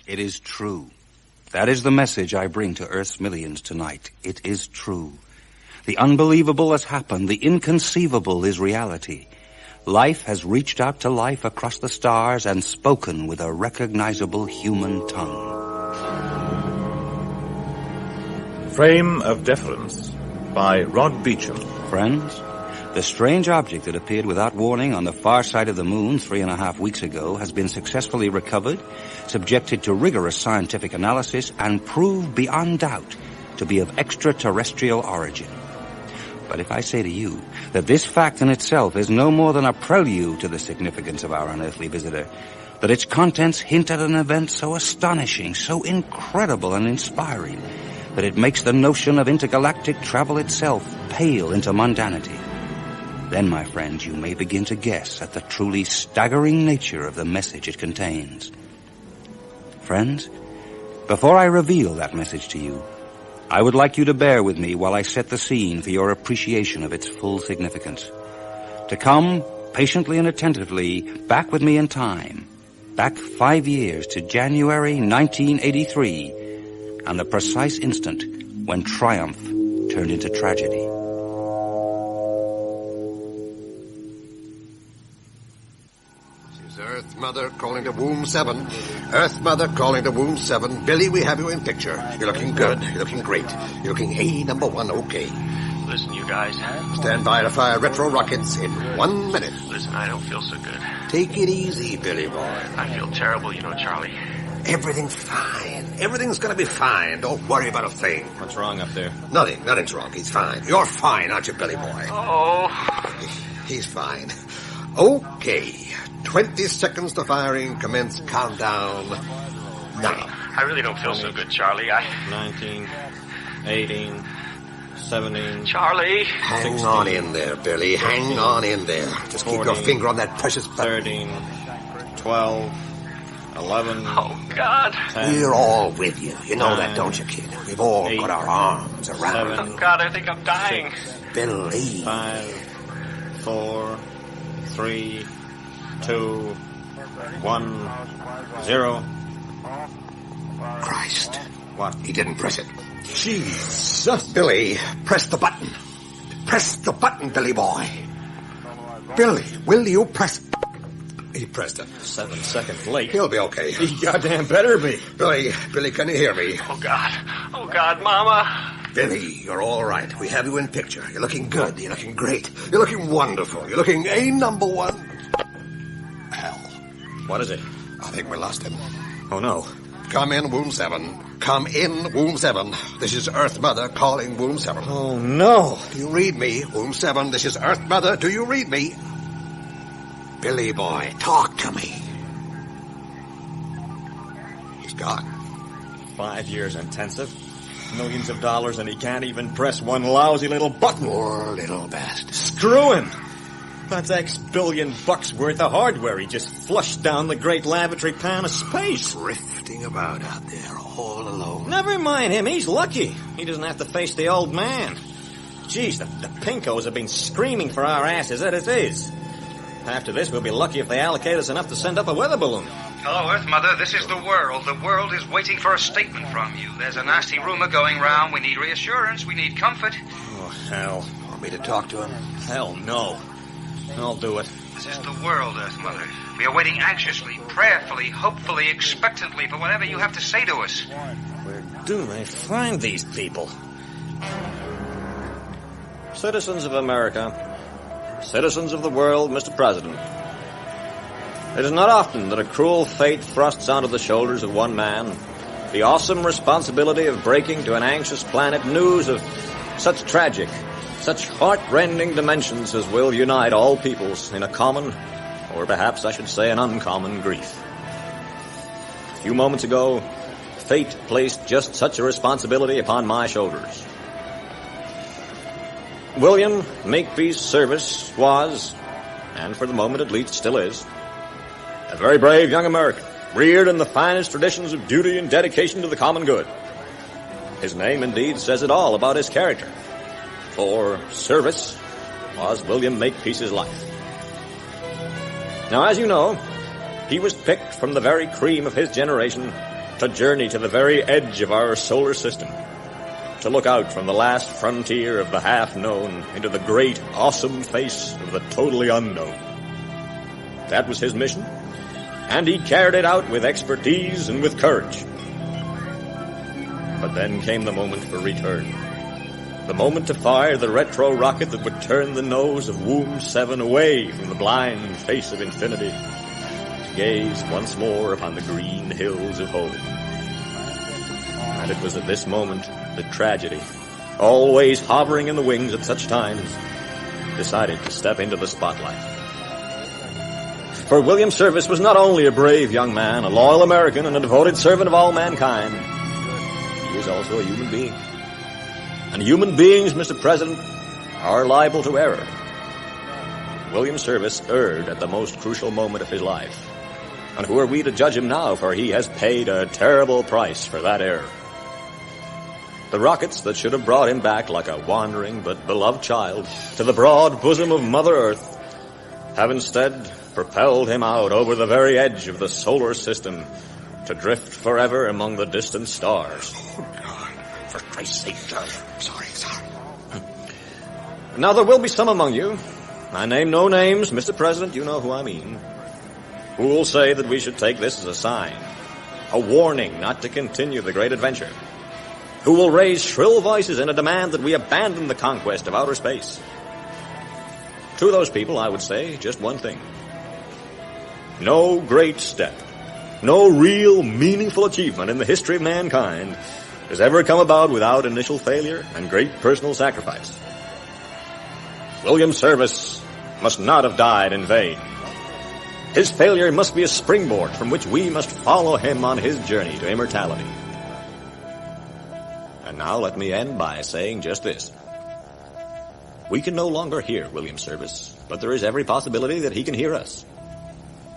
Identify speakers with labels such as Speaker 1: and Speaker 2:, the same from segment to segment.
Speaker 1: It is true. That is the message I bring to Earth's millions tonight. It is true. The unbelievable has happened. The inconceivable is reality. Life has reached out to life across the stars and spoken with a recognizable human tongue.
Speaker 2: Frame of Deference by Rod Beecham.
Speaker 1: Friends, the strange object that appeared without warning on the far side of the moon 3.5 weeks ago has been successfully recovered, subjected to rigorous scientific analysis, and proved beyond doubt to be of extraterrestrial origin. But if I say to you that this fact in itself is no more than a prelude to the significance of our unearthly visitor, that its contents hint at an event so astonishing, so incredible and inspiring, that it makes the notion of intergalactic travel itself pale into mundanity, then, my friends, you may begin to guess at the truly staggering nature of the message it contains. Friends, before I reveal that message to you, I would like you to bear with me while I set the scene for your appreciation of its full significance. To come, patiently and attentively, back with me in time, back 5 years to January 1983, and the precise instant when triumph turned into tragedy.
Speaker 3: Earth Mother calling to Womb 7. Earth Mother calling to Womb 7. Billy, we have you in picture. You're looking good. You're looking great. You're looking A1 okay.
Speaker 4: Listen, you guys.
Speaker 3: Stand by to fire retro rockets in 1 minute.
Speaker 4: Listen, I don't feel so good.
Speaker 3: Take it easy, Billy boy.
Speaker 4: I feel terrible, you know, Charlie.
Speaker 3: Everything's fine. Everything's gonna be fine. Don't worry about a thing.
Speaker 4: What's wrong up there?
Speaker 3: Nothing's wrong. He's fine. You're fine, aren't you, Billy boy?
Speaker 4: Oh.
Speaker 3: He's fine. Okay. 20 seconds to firing. Commence countdown now.
Speaker 4: I really don't feel so good, Charlie.
Speaker 5: 19, 18, 17...
Speaker 4: Charlie!
Speaker 3: Hang
Speaker 5: 16,
Speaker 3: on in there, Billy. Hang on in there. Just
Speaker 5: 14,
Speaker 3: keep your finger on that precious button.
Speaker 5: 13, 12, 11...
Speaker 4: Oh, God.
Speaker 5: 10,
Speaker 3: We're all with you. You know
Speaker 5: 9,
Speaker 3: that, don't you, kid? We've all
Speaker 5: 8,
Speaker 3: got our arms around
Speaker 5: 7,
Speaker 3: you.
Speaker 4: Oh, God, I think I'm dying.
Speaker 5: 6,
Speaker 3: Billy.
Speaker 5: 5, 4, 3, 2, 1, 0...
Speaker 3: Christ.
Speaker 5: What?
Speaker 3: He didn't press it. Jesus. Billy, press the button. Press the button, Billy boy. Billy, will you press... He pressed it.
Speaker 5: 7 seconds late.
Speaker 3: He'll be okay.
Speaker 5: He goddamn better be.
Speaker 3: Billy, can you hear me?
Speaker 4: Oh, God, Mama.
Speaker 3: Billy, you're all right. We have you in picture. You're looking good. You're looking great. You're looking wonderful. You're looking A1. Hell.
Speaker 5: What is it?
Speaker 3: I think we lost him.
Speaker 5: Oh, no.
Speaker 3: Come in, Womb 7. Come in, Womb 7. This is Earth Mother calling Womb 7.
Speaker 5: Oh, no.
Speaker 3: Do you read me, Womb 7? This is Earth Mother. Do you read me? Billy boy, talk to me. He's gone.
Speaker 5: 5 years intensive, millions of dollars, and he can't even press one lousy little button.
Speaker 3: Poor little bastard.
Speaker 5: Screw him. That's X billion bucks worth of hardware he just flushed down the great lavatory pan of space.
Speaker 3: Drifting about out there all alone.
Speaker 5: Never mind him, he's lucky. He doesn't have to face the old man. Geez, the pinkos have been screaming for our asses as it is. After this, we'll be lucky if they allocate us enough to send up a weather balloon.
Speaker 1: Hello, Earth Mother. This is the world. The world is waiting for a statement from you. There's a nasty rumor going round. We need reassurance. We need comfort.
Speaker 5: Oh, hell.
Speaker 3: Want me to talk to him?
Speaker 5: Hell no. I'll do it.
Speaker 1: This is the world, Earth Mother. We are waiting anxiously, prayerfully, hopefully, expectantly for whatever you have to say to us.
Speaker 5: Where do they find these people? Citizens of America, citizens of the world, Mr. President. It is not often that a cruel fate thrusts onto the shoulders of one man the awesome responsibility of breaking to an anxious planet news of such tragic, such heart-rending dimensions as will unite all peoples in a common, or perhaps I should say an uncommon grief. A few moments ago, fate placed just such a responsibility upon my shoulders. William Makepeace Service was, and for the moment at least still is, a very brave young American, reared in the finest traditions of duty and dedication to the common good. His name indeed says it all about his character, for service was William Makepeace's life. Now, as you know, he was picked from the very cream of his generation to journey to the very edge of our solar system, to look out from the last frontier of the half-known into the great, awesome face of the totally unknown. That was his mission, and he carried it out with expertise and with courage. But then came the moment for return. The moment to fire the retro rocket that would turn the nose of Womb 7 away from the blind face of infinity, to gaze once more upon the green hills of home. And it was at this moment that tragedy, always hovering in the wings at such times, decided to step into the spotlight. For William Service was not only a brave young man, a loyal American, and a devoted servant of all mankind, he was also a human being. And human beings, Mr. President, are liable to error. William Service erred at the most crucial moment of his life. And who are we to judge him now, for he has paid a terrible price for that error. The rockets that should have brought him back like a wandering but beloved child to the broad bosom of Mother Earth have instead propelled him out over the very edge of the solar system to drift forever among the distant stars.
Speaker 3: Oh, God. For Christ's sake, Charlie. Sorry.
Speaker 5: Now, there will be some among you, I name no names, Mr. President, you know who I mean, who will say that we should take this as a sign, a warning not to continue the great adventure, who will raise shrill voices in a demand that we abandon the conquest of outer space. To those people, I would say just one thing. No great step, no real meaningful achievement in the history of mankind has ever come about without initial failure and great personal sacrifice. William Service must not have died in vain. His failure must be a springboard from which we must follow him on his journey to immortality. And now let me end by saying just this. We can no longer hear William Service, but there is every possibility that he can hear us.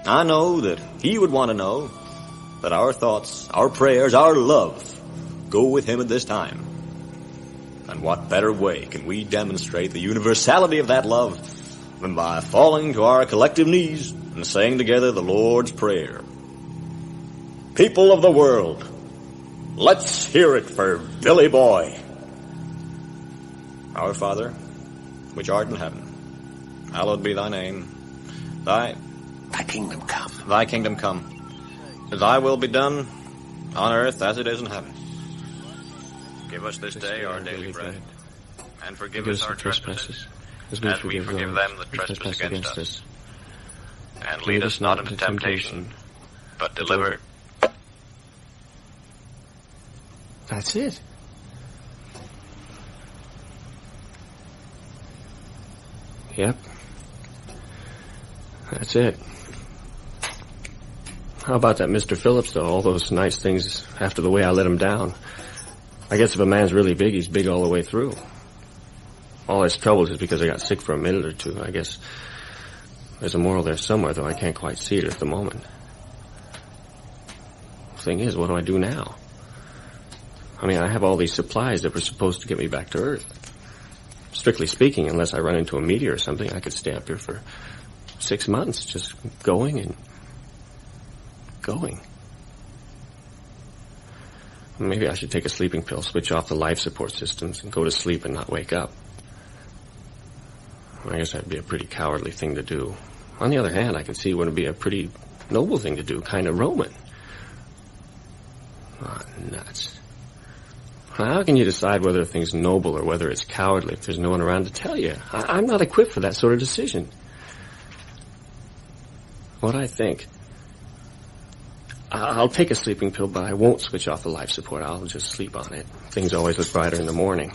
Speaker 5: I know that he would want to know that our thoughts, our prayers, our love go with him at this time. And what better way can we demonstrate the universality of that love than by falling to our collective knees and saying together the Lord's Prayer. People of the world, let's hear it for Billy Boy. Our Father, which art in heaven, hallowed be thy name. Thy
Speaker 3: kingdom come.
Speaker 5: Thy kingdom come. Thy will be done on earth as it is in heaven. Give us this day our daily bread, and forgive us our trespasses, as we forgive them that trespass against us. And lead us not into temptation, but deliver.
Speaker 6: That's it. Yep. That's it. How about that Mr. Phillips, though? All those nice things after the way I let him down. I guess if a man's really big, he's big all the way through. All his troubles is because I got sick for a minute or two. I guess there's a moral there somewhere, though I can't quite see it at the moment. The thing is, what do I do now? I mean, I have all these supplies that were supposed to get me back to Earth. Strictly speaking, unless I run into a meteor or something, I could stay up here for 6 months, just going and going. Maybe I should take a sleeping pill, switch off the life support systems, and go to sleep and not wake up. I guess that'd be a pretty cowardly thing to do. On the other hand, I can see what would be a pretty noble thing to do, kind of Roman. Oh, nuts. How can you decide whether a thing's noble or whether it's cowardly if there's no one around to tell you? I'm not equipped for that sort of decision. What I think, I'll take a sleeping pill, but I won't switch off the life support. I'll just sleep on it. Things always look brighter in the morning.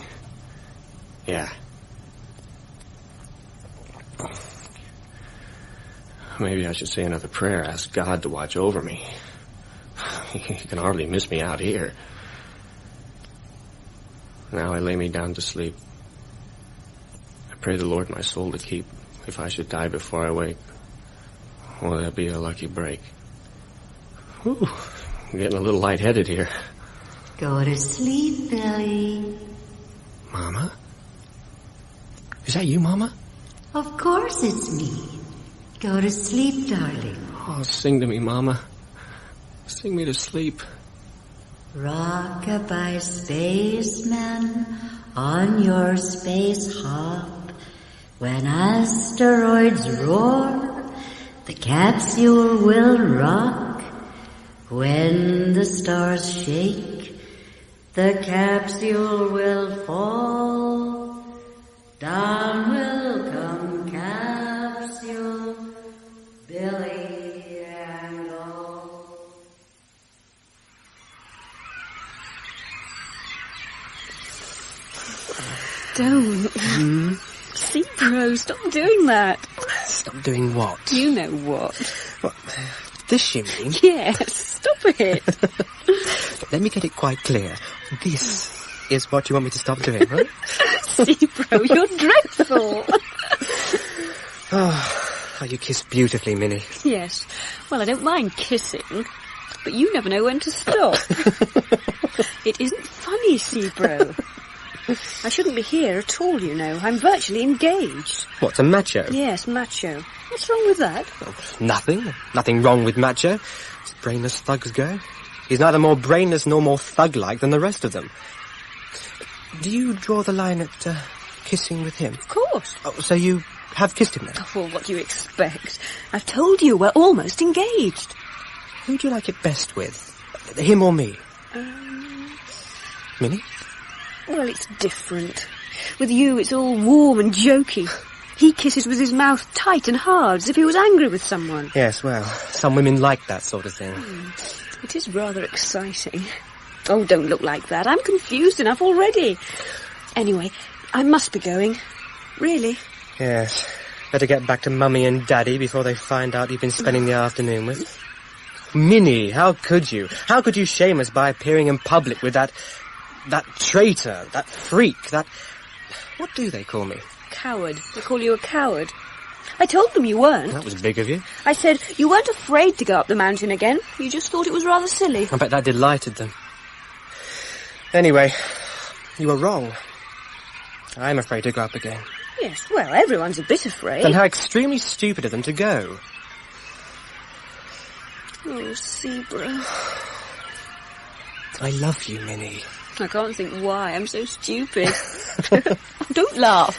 Speaker 6: Yeah. Maybe I should say another prayer, ask God to watch over me. He can hardly miss me out here. Now I lay me down to sleep. I pray the Lord my soul to keep. If I should die before I wake, well, that'd be a lucky break. Whew, I'm getting a little lightheaded here.
Speaker 7: Go to sleep, Billy.
Speaker 6: Mama? Is that you, Mama?
Speaker 7: Of course it's me. Go to sleep, darling.
Speaker 6: Oh, sing to me, Mama. Sing me to sleep.
Speaker 7: Rock-a-bye spaceman on your space hop. When asteroids roar, the capsule will rock. When the stars shake, the capsule will fall. Down will come capsule, Billy and all.
Speaker 8: Don't. See, bro, stop doing that.
Speaker 9: Stop doing what?
Speaker 8: You know what.
Speaker 9: What? This, you mean?
Speaker 8: Yes, stop it.
Speaker 9: Let me get it quite clear. This is what you want me to stop doing, right?
Speaker 8: See, bro, you're dreadful.
Speaker 9: Oh, you kiss beautifully, Minnie.
Speaker 8: Yes. Well, I don't mind kissing, but you never know when to stop. It isn't funny, see, bro. I shouldn't be here at all, you know. I'm virtually engaged.
Speaker 9: What, a macho?
Speaker 8: Yes, macho. What's wrong with that?
Speaker 9: Oh, nothing. Nothing wrong with macho. As brainless thugs go. He's neither more brainless nor more thug-like than the rest of them. Do you draw the line at kissing with him?
Speaker 8: Of course.
Speaker 9: Oh, so you have kissed him then?
Speaker 8: Oh, well, what do you expect? I've told you, we're almost engaged.
Speaker 9: Who do you like it best with? Him or me? Minnie?
Speaker 8: Well, it's different. With you, it's all warm and jokey. He kisses with his mouth tight and hard, as if he was angry with someone.
Speaker 9: Yes, well, some women like that sort of thing.
Speaker 8: It is rather exciting. Oh, don't look like that. I'm confused enough already. Anyway, I must be going. Really?
Speaker 9: Yes. Better get back to Mummy and Daddy before they find out you've been spending the afternoon with. Minnie, how could you? How could you shame us by appearing in public with that traitor, that freak, that... What do they call me?
Speaker 8: Coward. They call you a coward. I told them you weren't.
Speaker 9: That was big of you.
Speaker 8: I said you weren't afraid to go up the mountain again. You just thought it was rather silly.
Speaker 9: I bet that delighted them. Anyway, you were wrong. I'm afraid to go up again.
Speaker 8: Yes, well, everyone's a bit afraid.
Speaker 9: Then how extremely stupid of them to go.
Speaker 8: Oh, Zebra.
Speaker 9: I love you, Minnie.
Speaker 8: I can't think why. I'm so stupid. Don't laugh.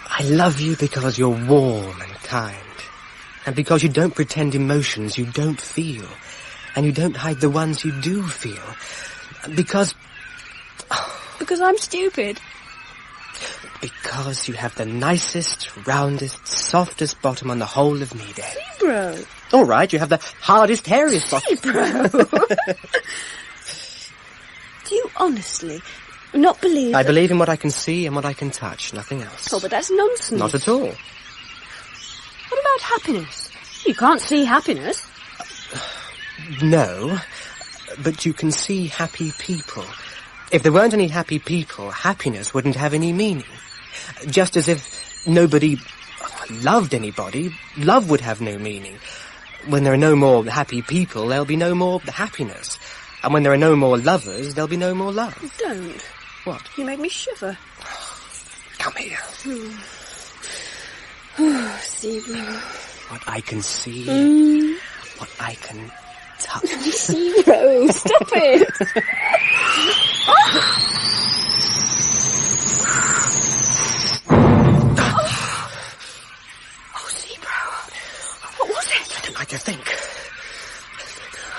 Speaker 9: I love you because you're warm and kind. And because you don't pretend emotions you don't feel. And you don't hide the ones you do feel. Because...
Speaker 8: Because I'm stupid.
Speaker 9: Because you have the nicest, roundest, softest bottom on the whole of Nede.
Speaker 8: Zebra.
Speaker 9: All right, you have the hardest, hairiest bottom.
Speaker 8: Zebra. Do you honestly not believe...
Speaker 9: I believe in what I can see and what I can touch, nothing else.
Speaker 8: Oh, but that's nonsense.
Speaker 9: Not at all.
Speaker 8: What about happiness? You can't see happiness.
Speaker 9: No, but you can see happy people. If there weren't any happy people, happiness wouldn't have any meaning. Just as if nobody loved anybody, love would have no meaning. When there are no more happy people, there'll be no more happiness. And when there are no more lovers, there'll be no more love.
Speaker 8: Don't.
Speaker 9: What?
Speaker 8: You make me shiver.
Speaker 9: Come here.
Speaker 8: Oh, Zebra.
Speaker 9: What I can see, what I can touch.
Speaker 8: Zebra, stop it. Oh, Zebra. What was it?
Speaker 9: I don't like to think.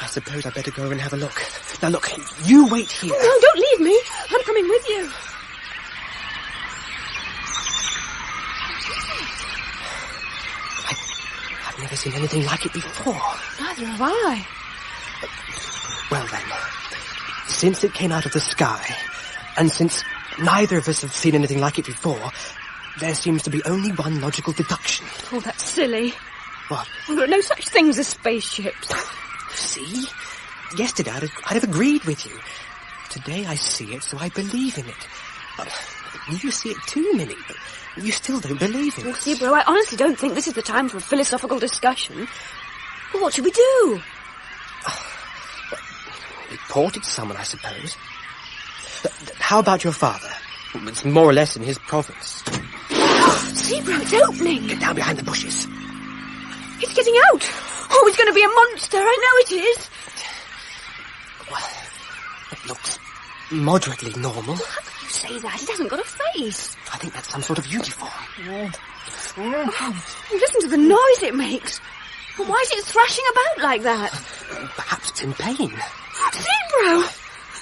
Speaker 9: I suppose I better go and have a look. Now look, you wait here.
Speaker 8: Oh, no, don't leave me. I'm coming with you.
Speaker 9: I've never seen anything like it before.
Speaker 8: Neither have I.
Speaker 9: Well then, since it came out of the sky, and since neither of us have seen anything like it before, there seems to be only one logical deduction.
Speaker 8: Oh, that's silly.
Speaker 9: What?
Speaker 8: There are no such things as spaceships.
Speaker 9: See? Yesterday I'd have agreed with you. Today I see it, so I believe in it. You see it too, Minnie, but you still don't believe in it.
Speaker 8: Zebra, I honestly don't think this is the time for a philosophical discussion. Well, what should we do?
Speaker 9: Report it to someone, I suppose. How about your father? It's more or less in his province.
Speaker 8: Zebra, it's opening.
Speaker 9: Get down behind the bushes.
Speaker 8: It's getting out. Oh, it's going to be a monster. I know it is.
Speaker 9: Well, looks moderately normal.
Speaker 8: How can you say that? It hasn't got a face.
Speaker 9: I think that's some sort of uniform.
Speaker 8: Listen to the noise it makes. And why is it thrashing about like that?
Speaker 9: Perhaps it's in pain.
Speaker 8: Zebro!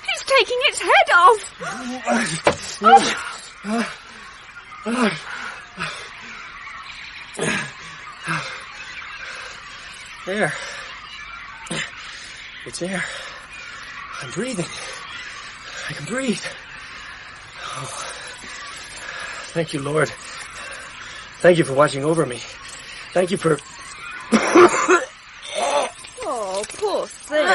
Speaker 8: It's taking its head off!
Speaker 9: There. It's air. I'm breathing. I can breathe. Oh. Thank you, Lord. Thank you for watching over me. Thank you for...
Speaker 8: Oh, poor thing.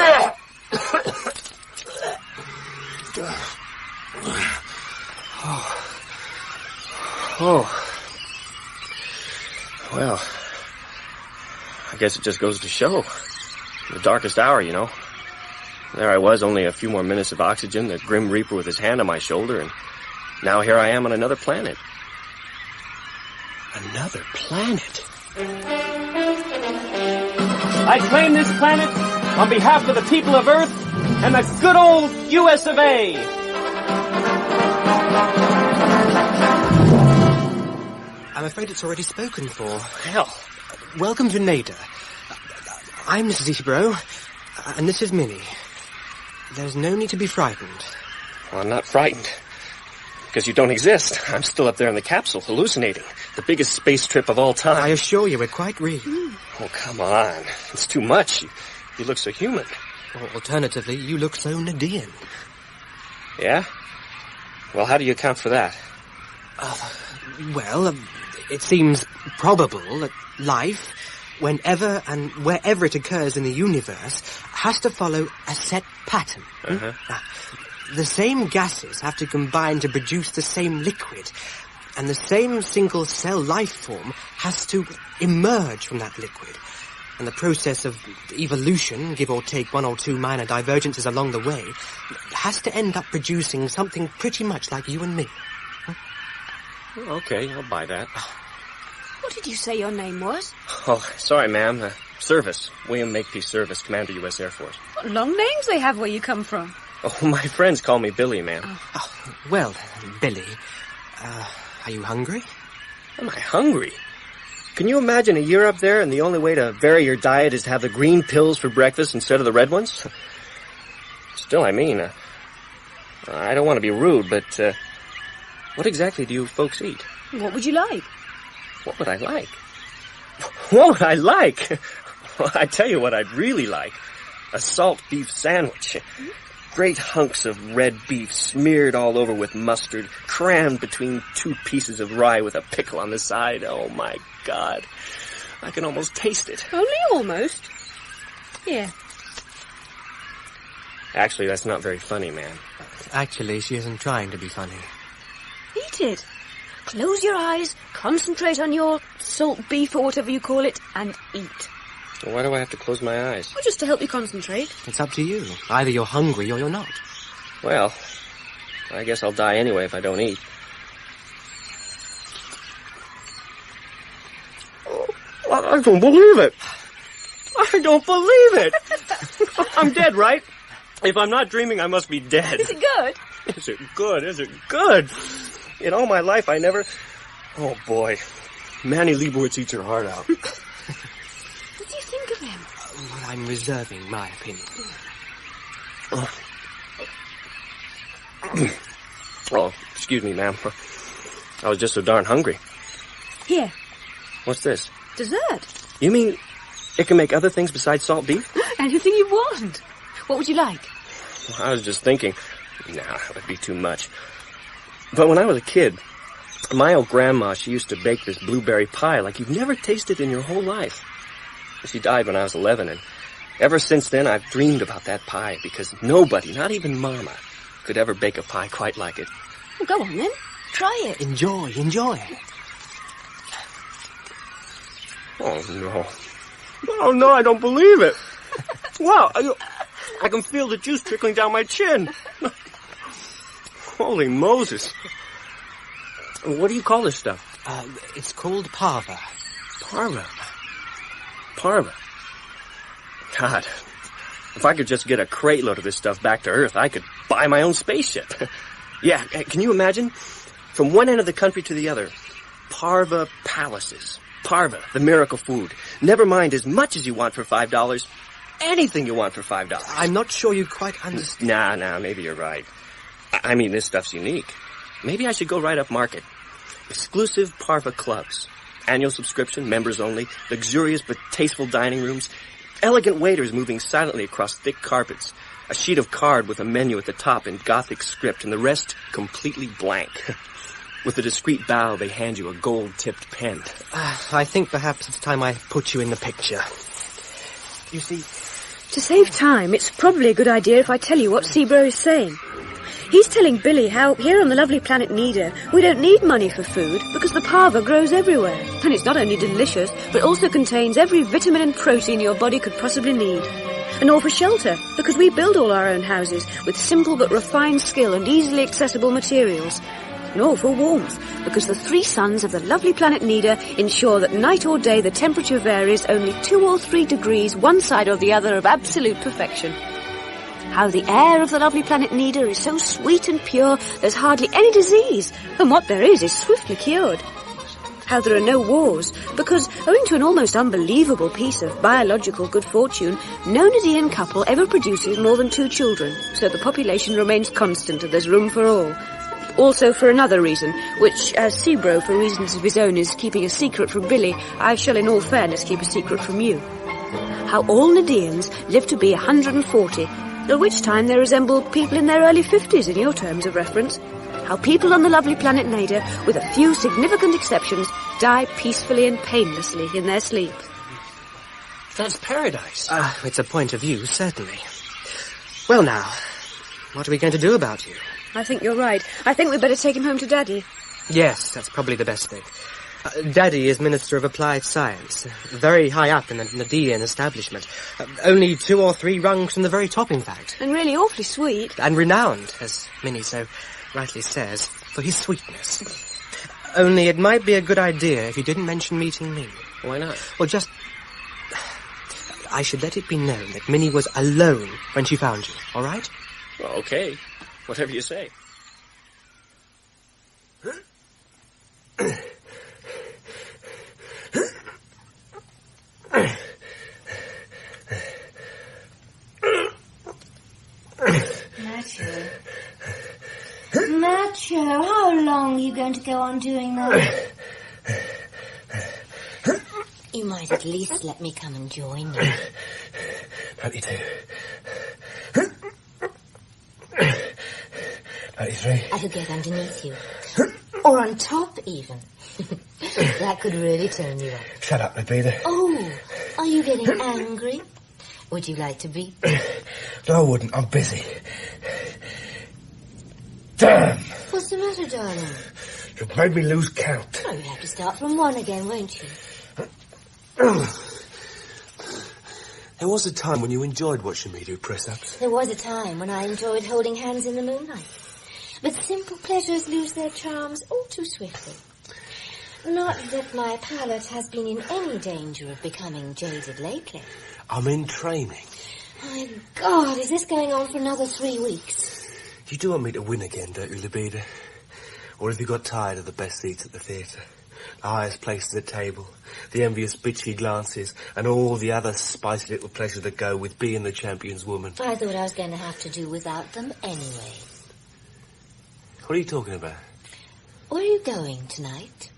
Speaker 6: Oh. Well, I guess it just goes to show. The darkest hour, you know. There I was, only a few more minutes of oxygen, the Grim Reaper with his hand on my shoulder, and now here I am on another planet. Another planet?
Speaker 10: I claim this planet on behalf of the people of Earth and the good old US of A.
Speaker 9: I'm afraid it's already spoken for.
Speaker 6: Hell.
Speaker 9: Welcome to Nede. I'm Mrs. Zebro, and this is Minnie. There's no need to be frightened.
Speaker 6: Well, I'm not frightened. Because you don't exist. I'm still up there in the capsule, hallucinating. The biggest space trip of all time.
Speaker 9: I assure you, we're quite real.
Speaker 6: Oh, come on. It's too much. You look so human.
Speaker 9: Or alternatively, you look so Nedean.
Speaker 6: Yeah? Well, how do you account for that?
Speaker 9: It seems probable that life, whenever and wherever it occurs in the universe, has to follow a set pattern. The same gases have to combine to produce the same liquid, and the same single-cell life form has to emerge from that liquid. And the process of evolution, give or take one or two minor divergences along the way, has to end up producing something pretty much like you and me.
Speaker 6: Okay, I'll buy that.
Speaker 8: What did you say your name was?
Speaker 6: Oh, sorry, ma'am. Service. William Makepeace Service, Commander, U.S. Air Force.
Speaker 8: What long names they have where you come from.
Speaker 6: Oh, my friends call me Billy, ma'am.
Speaker 9: Well, Billy, are you hungry?
Speaker 6: Am I hungry? Can you imagine a year up there and the only way to vary your diet is to have the green pills for breakfast instead of the red ones? Still, I mean, I don't want to be rude, but what exactly do you folks eat?
Speaker 8: What would you like?
Speaker 6: What would I like? What would I like? Well, I tell you what I'd really like. A salt beef sandwich. Great hunks of red beef smeared all over with mustard, crammed between two pieces of rye with a pickle on the side. Oh, my God. I can almost taste it.
Speaker 8: Only almost? Here.
Speaker 6: Actually, that's not very funny, ma'am.
Speaker 9: Actually, she isn't trying to be funny.
Speaker 8: Eat it. Close your eyes, concentrate on your salt beef or whatever you call it, and eat.
Speaker 6: Why do I have to close my eyes?
Speaker 8: Well, just to help you concentrate.
Speaker 9: It's up to you. Either you're hungry or you're not.
Speaker 6: Well, I guess I'll die anyway if I don't eat. I don't believe it. I don't believe it. I'm dead, right? If I'm not dreaming, I must be dead.
Speaker 8: Is it good?
Speaker 6: Is it good? Is it good? In all my life, I never... Oh, boy. Manny Leibowitz eats her heart out.
Speaker 8: What do you think of him?
Speaker 9: Well, I'm reserving my opinion.
Speaker 6: Oh, excuse me, ma'am. I was just so darn hungry.
Speaker 8: Here.
Speaker 6: What's this?
Speaker 8: Dessert.
Speaker 6: You mean it can make other things besides salt beef?
Speaker 8: Anything you want. What would you like?
Speaker 6: Well, I was just thinking, that would be too much. But when I was a kid, my old grandma, she used to bake this blueberry pie like you've never tasted in your whole life. She died when I was 11, and ever since then I've dreamed about that pie because nobody, not even Mama, could ever bake a pie quite like it.
Speaker 8: Well, go on then. Try it.
Speaker 9: Enjoy.
Speaker 6: Oh, no. Oh, no, I don't believe it. Wow, I can feel the juice trickling down my chin. Holy Moses. What do you call this stuff?
Speaker 9: It's called parva.
Speaker 6: Parva? God, If I could just get a crate load of this stuff back to Earth, I could buy my own spaceship. Yeah, can you imagine? From one end of the country to the other, Parva palaces. Parva, the miracle food. Never mind as much as you want for $5. Anything you want for $5.
Speaker 9: I'm not sure you quite understand.
Speaker 6: Nah, maybe you're right. I mean, this stuff's unique. Maybe I should go right up market. Exclusive Parva clubs. Annual subscription, members only, luxurious but tasteful dining rooms, elegant waiters moving silently across thick carpets, a sheet of card with a menu at the top in Gothic script, and the rest completely blank. With a discreet bow, they hand you a gold-tipped pen.
Speaker 9: I think perhaps it's time I put you in the picture. You see...
Speaker 8: To save time, it's probably a good idea if I tell you what Seabro is saying. He's telling Billy how, here on the lovely planet Nede, we don't need money for food because the parva grows everywhere. And it's not only delicious, but also contains every vitamin and protein your body could possibly need. And all for shelter, because we build all our own houses with simple but refined skill and easily accessible materials. And all for warmth, because the 3 suns of the lovely planet Nede ensure that night or day the temperature varies only 2 or 3 degrees one side or the other of absolute perfection. How the air of the lovely planet Nede is so sweet and pure, there's hardly any disease, and what there is swiftly cured. How there are no wars, because, owing to an almost unbelievable piece of biological good fortune, no Nedean couple ever produces more than 2 children, so the population remains constant and there's room for all. Also for another reason, which, as Seabro, for reasons of his own, is keeping a secret from Billy, I shall in all fairness keep a secret from you. How all Nedeans live to be 140, at which time they resemble people in their early 50s in your terms of reference. How people on the lovely planet Nede, with a few significant exceptions, die peacefully and painlessly in their sleep.
Speaker 9: That's paradise. It's a point of view, certainly. Well now, what are we going to do about you?
Speaker 8: I think you're right. I think we'd better take him home to Daddy.
Speaker 9: Yes, that's probably the best thing. Daddy is Minister of Applied Science, very high up in the Nedean establishment. Only 2 or 3 rungs from the very top, in fact.
Speaker 8: And really awfully sweet.
Speaker 9: And renowned, as Minnie so rightly says, for his sweetness. Only it might be a good idea if you didn't mention meeting me.
Speaker 6: Why not?
Speaker 9: Well, just... I should let it be known that Minnie was alone when she found you, all right?
Speaker 6: Well, okay. Whatever you say.
Speaker 7: Nacho, how long are you going to go on doing that? You might at least let me come and join you.
Speaker 3: 92. 93.
Speaker 7: I could get underneath you. Or on top, even. That could really turn you up.
Speaker 3: Shut up, Nede.
Speaker 7: Oh, are you getting angry? Would you like to be?
Speaker 3: No, I wouldn't. I'm busy. Damn!
Speaker 7: What's the matter, darling?
Speaker 3: You've made me lose count.
Speaker 7: Oh, you'll have to start from 1 again, won't you?
Speaker 3: There was a time when you enjoyed watching me do press-ups.
Speaker 7: There was a time when I enjoyed holding hands in the moonlight. But simple pleasures lose their charms all too swiftly. Not that my palate has been in any danger of becoming jaded lately.
Speaker 3: I'm in training.
Speaker 7: My God, is this going on for another 3 weeks?
Speaker 3: You do want me to win again, don't you, Libido? Or have you got tired of the best seats at the theatre? The highest place at the table, the envious bitchy glances, and all the other spicy little pleasures that go with being the champion's woman.
Speaker 7: I thought I was going to have to do without them anyway.
Speaker 3: What are you talking about?
Speaker 7: Where are you going tonight?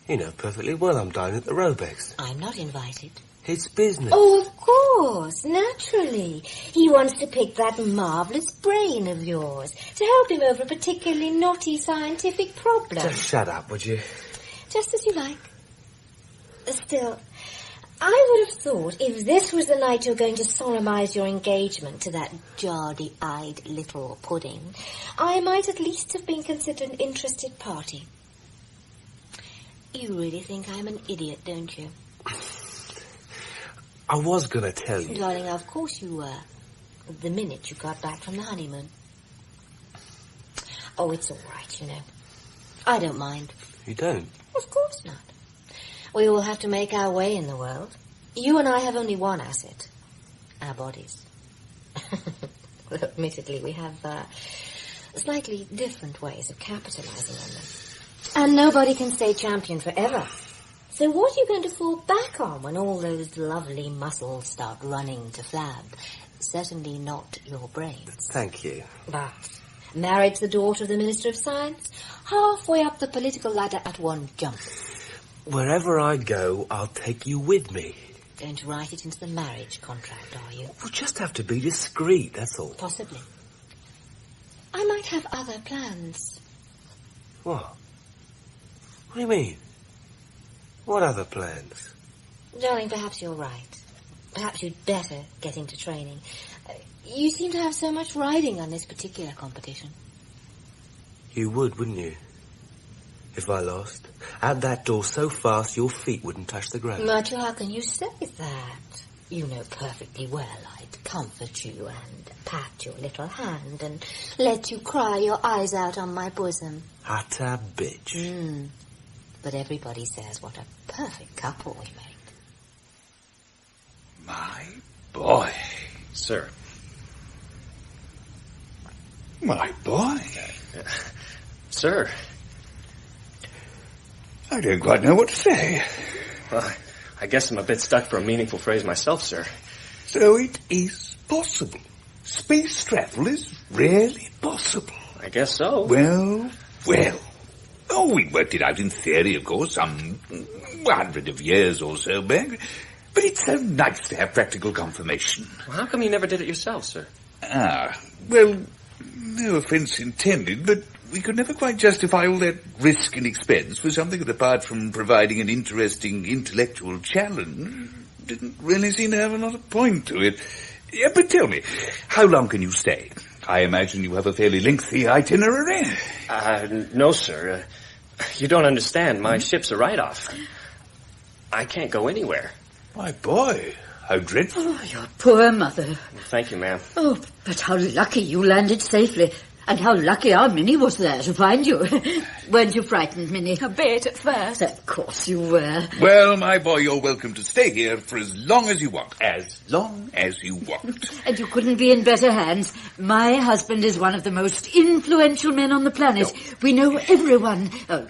Speaker 3: You know perfectly well I'm dining at the Robex.
Speaker 7: I'm not invited.
Speaker 3: It's business.
Speaker 7: Oh, of course, naturally. He wants to pick that marvellous brain of yours to help him over a particularly knotty scientific problem.
Speaker 3: Just shut up, would you?
Speaker 7: Just as you like. Still, I would have thought if this was the night you're going to solemnize your engagement to that jardy-eyed little pudding, I might at least have been considered an interested party. You really think I'm an idiot, don't you?
Speaker 3: I was going to tell you.
Speaker 7: Darling, of course you were. The minute you got back from the honeymoon. Oh, it's all right, you know. I don't mind.
Speaker 3: You don't?
Speaker 7: Of course not. We all have to make our way in the world. You and I have only one asset. Our bodies. Well, admittedly, we have slightly different ways of capitalizing on them. And nobody can stay champion forever. So what are you going to fall back on when all those lovely muscles start running to flab? Certainly not your brains.
Speaker 3: Thank you.
Speaker 7: But married to the daughter of the Minister of Science, halfway up the political ladder at one jump.
Speaker 3: Wherever I go, I'll take you with me.
Speaker 7: Going to write it into the marriage contract, are you?
Speaker 3: We'll just have to be discreet, that's all.
Speaker 7: Possibly. I might have other plans.
Speaker 3: What? What do you mean? What other plans?
Speaker 7: Darling, perhaps you're right. Perhaps you'd better get into training. You seem to have so much riding on this particular competition.
Speaker 3: You would, wouldn't you? If I lost. At that door so fast your feet wouldn't touch the ground.
Speaker 7: Nigel, how can you say that? You know perfectly well I'd comfort you and pat your little hand and let you cry your eyes out on my bosom.
Speaker 3: Utter bitch.
Speaker 7: But everybody says what a perfect couple we make.
Speaker 11: My boy.
Speaker 6: Sir.
Speaker 11: My boy.
Speaker 6: Sir.
Speaker 11: I don't quite know what to say.
Speaker 6: Well, I guess I'm a bit stuck for a meaningful phrase myself, sir.
Speaker 11: So it is possible. Space travel is really possible.
Speaker 6: I guess so.
Speaker 11: Well. Oh, we worked it out in theory, of course, some 100 of years or so back. But it's so nice to have practical confirmation.
Speaker 6: Well, how come you never did it yourself, sir?
Speaker 11: Well, no offence intended, but we could never quite justify all that risk and expense for something that, apart from providing an interesting intellectual challenge, didn't really seem to have a lot of point to it. Yeah, but tell me, how long can you stay? I imagine you have a fairly lengthy itinerary.
Speaker 6: No, sir. You don't understand. My ship's a write-off. I can't go anywhere.
Speaker 11: My boy, how dreadful.
Speaker 12: Oh, your poor mother.
Speaker 6: Thank you, ma'am.
Speaker 12: Oh, but how lucky you landed safely. And how lucky our Minnie was there to find you. Weren't you frightened, Minnie?
Speaker 8: A bit at first.
Speaker 12: Of course you were.
Speaker 11: Well, my boy, you're welcome to stay here for as long as you want. As long as you want.
Speaker 12: And you couldn't be in better hands. My husband is one of the most influential men on the planet. Oh. We know everyone who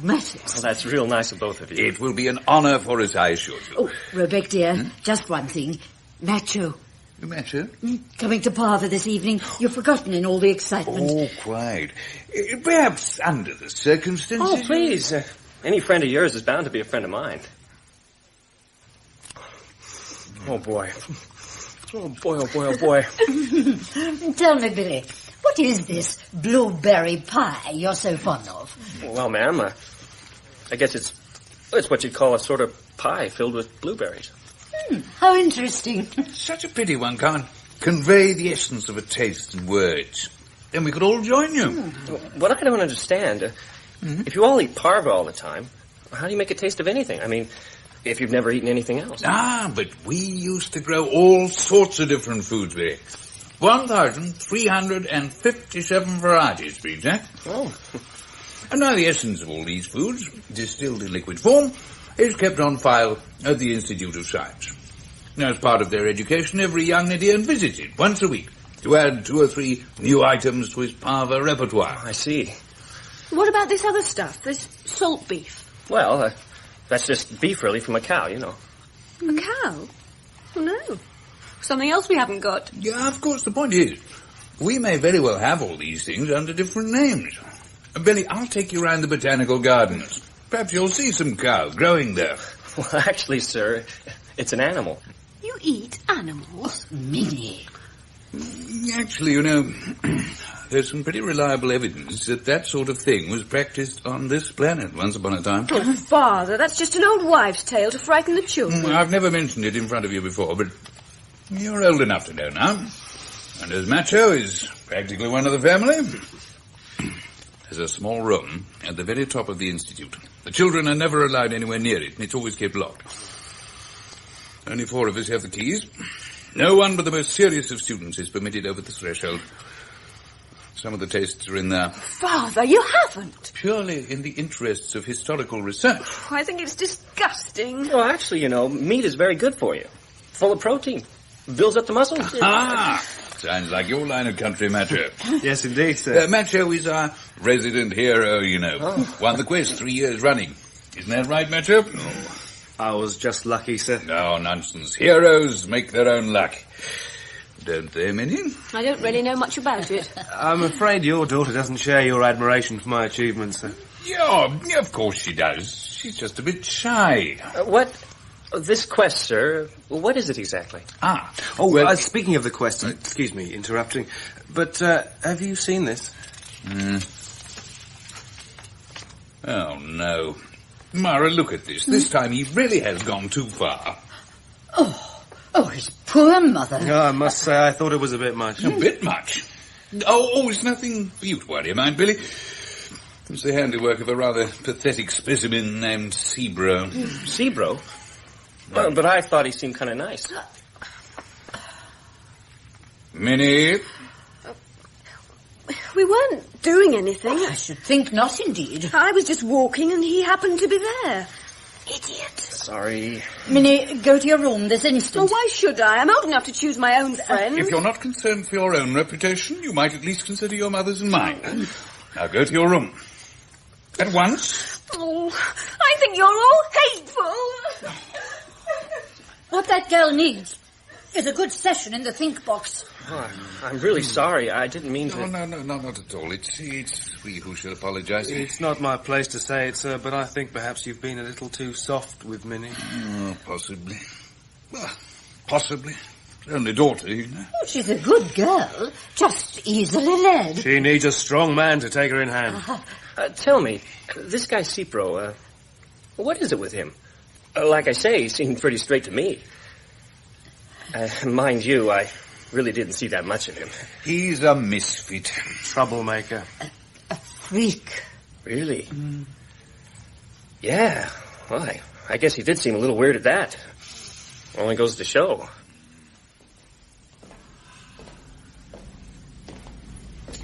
Speaker 12: matters.
Speaker 6: Well, that's real nice of both of you.
Speaker 11: It will be an honour for us, I assure you.
Speaker 12: Oh, Rebecca, dear, just one thing. Macho.
Speaker 11: Macho?
Speaker 12: Coming to Parva this evening. You've forgotten in all the excitement.
Speaker 11: Oh, quite. Perhaps under the circumstances...
Speaker 6: Oh, please. Any friend of yours is bound to be a friend of mine. Oh, boy. Oh, boy, oh, boy, oh, boy.
Speaker 12: Tell me, Billy, what is this blueberry pie you're so fond of?
Speaker 6: Well, ma'am, I guess it's what you'd call a sort of pie filled with blueberries.
Speaker 12: How interesting.
Speaker 11: Such a pity one can't convey the essence of a taste in words. Then we could all join you.
Speaker 6: What I don't understand, if you all eat parva all the time, how do you make a taste of anything? I mean, if you've never eaten anything else.
Speaker 11: But we used to grow all sorts of different foods there. 1,357 varieties, to be exact.
Speaker 6: Oh.
Speaker 11: And now the essence of all these foods, distilled in liquid form, is kept on file at the Institute of Science. As part of their education, every young Nede visits it once a week to add 2 or 3 new items to his parva repertoire.
Speaker 6: I see.
Speaker 8: What about this other stuff, this salt beef?
Speaker 6: Well, that's just beef, really, from a cow, you know.
Speaker 8: A cow? Oh, no. Something else we haven't got.
Speaker 11: Yeah, of course, the point is, we may very well have all these things under different names. Billy, I'll take you round the botanical gardens. Perhaps you'll see some cow growing there.
Speaker 6: Well, actually, sir, it's an animal.
Speaker 8: You eat animals?
Speaker 12: Minnie.
Speaker 11: Actually, you know, there's some pretty reliable evidence that sort of thing was practiced on this planet once upon a time.
Speaker 8: Oh, Father, that's just an old wives' tale to frighten the children.
Speaker 11: I've never mentioned it in front of you before, but you're old enough to know now. And as Macho is practically one of the family, there's a small room at the very top of the institute. The children are never allowed anywhere near it, and it's always kept locked. Only 4 of us have the keys. No one but the most serious of students is permitted over the threshold. Some of the tastes are in there.
Speaker 8: Father, you haven't.
Speaker 11: Purely in the interests of historical research.
Speaker 8: I think it's disgusting.
Speaker 6: Well, actually, you know, meat is very good for you. Full of protein. builds up the muscles.
Speaker 11: Ah! Sounds like your line of country, Macho.
Speaker 3: Yes, indeed, sir.
Speaker 11: Macho is our resident hero, you know.
Speaker 3: Oh.
Speaker 11: Won the quest 3 years running. Isn't that right, Macho?
Speaker 3: I was just lucky, sir.
Speaker 11: No, nonsense. Heroes make their own luck. Don't they, Minnie?
Speaker 8: I don't really know much about it.
Speaker 3: I'm afraid your daughter doesn't share your admiration for my achievements, sir.
Speaker 11: Yeah, of course she does. She's just a bit shy.
Speaker 6: What? This quest, sir, what is it exactly?
Speaker 11: Ah.
Speaker 3: Oh, well, speaking of the quest, excuse me interrupting, but have you seen this?
Speaker 11: Oh, no. Mara, look at this. This time he really has gone too far.
Speaker 12: Oh, his poor mother.
Speaker 3: Oh, I must say, I thought it was a bit much.
Speaker 11: A bit much? Oh, it's nothing for you to worry about, Billy. It's the handiwork of a rather pathetic specimen named Sebro.
Speaker 6: Sebro? Well, but I thought he seemed kind of nice.
Speaker 11: Minnie?
Speaker 8: We weren't doing anything.
Speaker 12: I should think not, indeed.
Speaker 8: I was just walking and he happened to be there. Idiot.
Speaker 6: Sorry.
Speaker 12: Minnie, go to your room this instant.
Speaker 8: Well, why should I? I'm old enough to choose my own friends.
Speaker 11: If you're not concerned for your own reputation, you might at least consider your mother's and mine. Now go to your room. At once.
Speaker 8: Oh, I think you're all hateful.
Speaker 12: What that girl needs is a good session in the think box.
Speaker 6: Oh, I'm really sorry. I didn't mean to...
Speaker 11: No, not at all. It's we who should apologize.
Speaker 3: It's not my place to say it, sir, but I think perhaps you've been a little too soft with Minnie.
Speaker 11: Oh, possibly. Well, possibly. Only daughter, you know.
Speaker 12: Oh, she's a good girl, just easily led.
Speaker 3: She needs a strong man to take her in hand.
Speaker 6: Tell me, this guy Cipro, what is it with him? Like I say, he seemed pretty straight to me. Mind you, I really didn't see that much of him.
Speaker 11: He's a misfit.
Speaker 3: Troublemaker.
Speaker 12: A freak.
Speaker 6: Really? Yeah. Well, I guess he did seem a little weird at that. Only goes to show.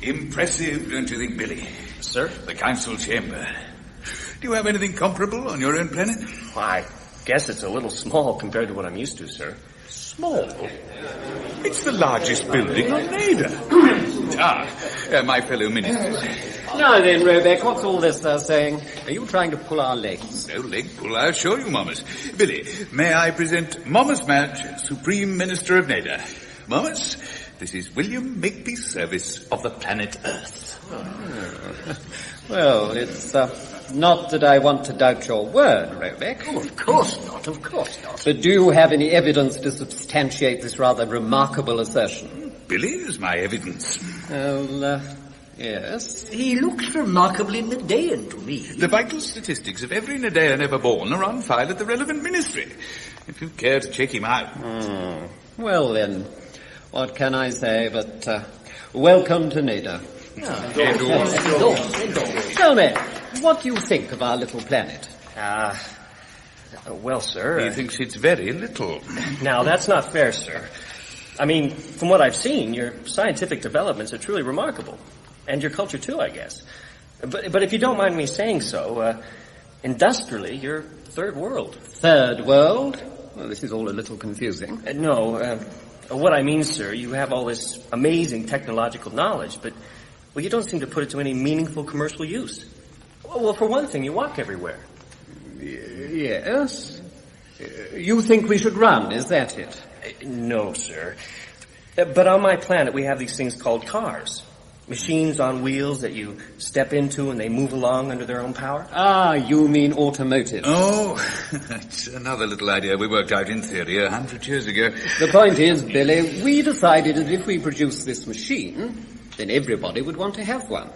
Speaker 11: Impressive, don't you think, Billy?
Speaker 6: Sir?
Speaker 11: The council chamber. Do you have anything comparable on your own planet?
Speaker 6: Well, I guess it's a little small compared to what I'm used to, sir.
Speaker 11: Small? It's the largest building on Nede. My fellow ministers.
Speaker 10: Now then, Robeck, what's all this they're saying? Are you trying to pull our legs?
Speaker 11: No leg pull, I assure you, Momus. Billy, may I present Momus Madge, Supreme Minister of Nede. Momus, this is William Makepeace Service of the planet Earth.
Speaker 10: Well, it's not that I want to doubt your word, Robeck.
Speaker 12: Oh, of course not, of course not.
Speaker 10: But do you have any evidence to substantiate this rather remarkable assertion?
Speaker 11: Billy is my evidence.
Speaker 10: Well, yes.
Speaker 12: He looks remarkably Nedean to me.
Speaker 11: The vital statistics of every Nedean ever born are on file at the relevant ministry. If you care to check him out.
Speaker 10: Well, then, what can I say but welcome to Nede. Tell me, what do you think of our little planet?
Speaker 6: Well, sir...
Speaker 11: He thinks it's very little.
Speaker 6: Now, that's not fair, sir. I mean, from what I've seen, your scientific developments are truly remarkable. And your culture, too, I guess. But if you don't mind me saying so, industrially, you're third world.
Speaker 10: Third world? Well, this is all a little confusing.
Speaker 6: No, what I mean, sir, you have all this amazing technological knowledge, but... Well, you don't seem to put it to any meaningful commercial use. Well, for one thing, you walk everywhere.
Speaker 10: Yes. You think we should run, is that it?
Speaker 6: No, sir. But on my planet, we have these things called cars. Machines on wheels that you step into and they move along under their own power.
Speaker 10: Ah, you mean automotive.
Speaker 11: Oh, that's another little idea we worked out in theory 100 years ago.
Speaker 10: The point is, Billy, we decided that if we produce this machine... then everybody would want to have one.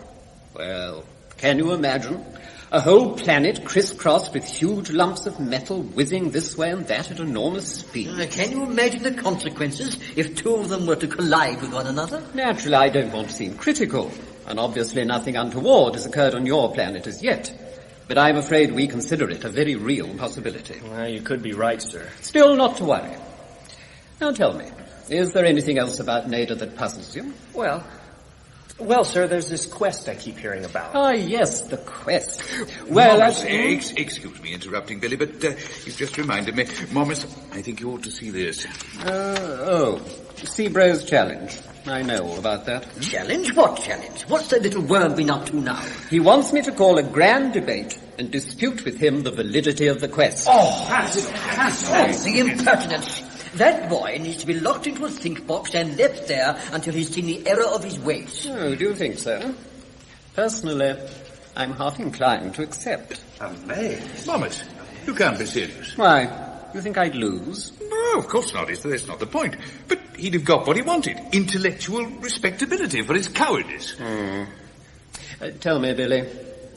Speaker 10: Well, can you imagine? A whole planet crisscrossed with huge lumps of metal whizzing this way and that at enormous speed.
Speaker 12: Can you imagine the consequences if two of them were to collide with one another?
Speaker 10: Naturally, I don't want to seem critical, and obviously nothing untoward has occurred on your planet as yet. But I'm afraid we consider it a very real possibility.
Speaker 6: Well, you could be right, sir.
Speaker 10: Still, not to worry. Now tell me, is there anything else about Nede that puzzles you?
Speaker 6: Well... Well, sir, there's this quest I keep hearing about.
Speaker 10: Ah, yes, the quest. Well,
Speaker 11: Morris, excuse me interrupting, Billy, but you've just reminded me. Morris, I think you ought to see this.
Speaker 10: Seabrow's challenge. I know all about that.
Speaker 13: Challenge? What challenge? What's the little worm been up to now?
Speaker 10: He wants me to call a grand debate and dispute with him the validity of the quest.
Speaker 13: Oh, that's the impertinence. That boy needs to be locked into a think box and left there until he's seen the error of his ways.
Speaker 10: Oh, do you think so? Personally, I'm half inclined to accept.
Speaker 11: Morris, you can't be serious.
Speaker 10: Why? You think I'd lose?
Speaker 11: No, of course not. That's not the point. But he'd have got what he wanted. Intellectual respectability for his cowardice.
Speaker 10: Tell me, Billy,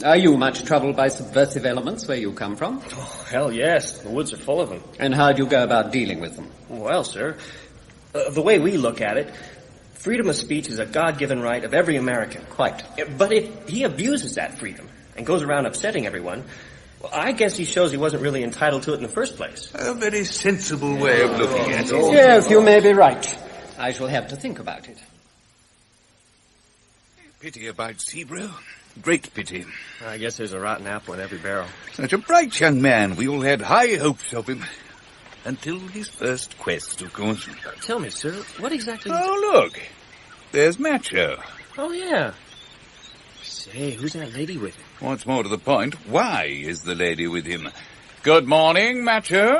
Speaker 10: are you much troubled by subversive elements where you come from?
Speaker 6: Oh, hell yes. The woods are full of them.
Speaker 10: And how do you go about dealing with them?
Speaker 6: Well, sir, the way we look at it, freedom of speech is a God-given right of every American.
Speaker 10: Quite.
Speaker 6: But if he abuses that freedom and goes around upsetting everyone, well, I guess he shows he wasn't really entitled to it in the first place.
Speaker 11: A very sensible way of looking at it.
Speaker 10: Yes, you may be right. I shall have to think about it.
Speaker 11: Pity about Seabrow. Great pity.
Speaker 6: I guess there's a rotten apple in every barrel.
Speaker 11: Such a bright young man. We all had high hopes of him. Until his first quest, of course.
Speaker 6: Tell me, sir, what exactly...
Speaker 11: Oh, look. There's Macho.
Speaker 6: Oh, yeah. Say, who's that lady with him?
Speaker 11: What's more to the point, why is the lady with him? Good morning, Macho.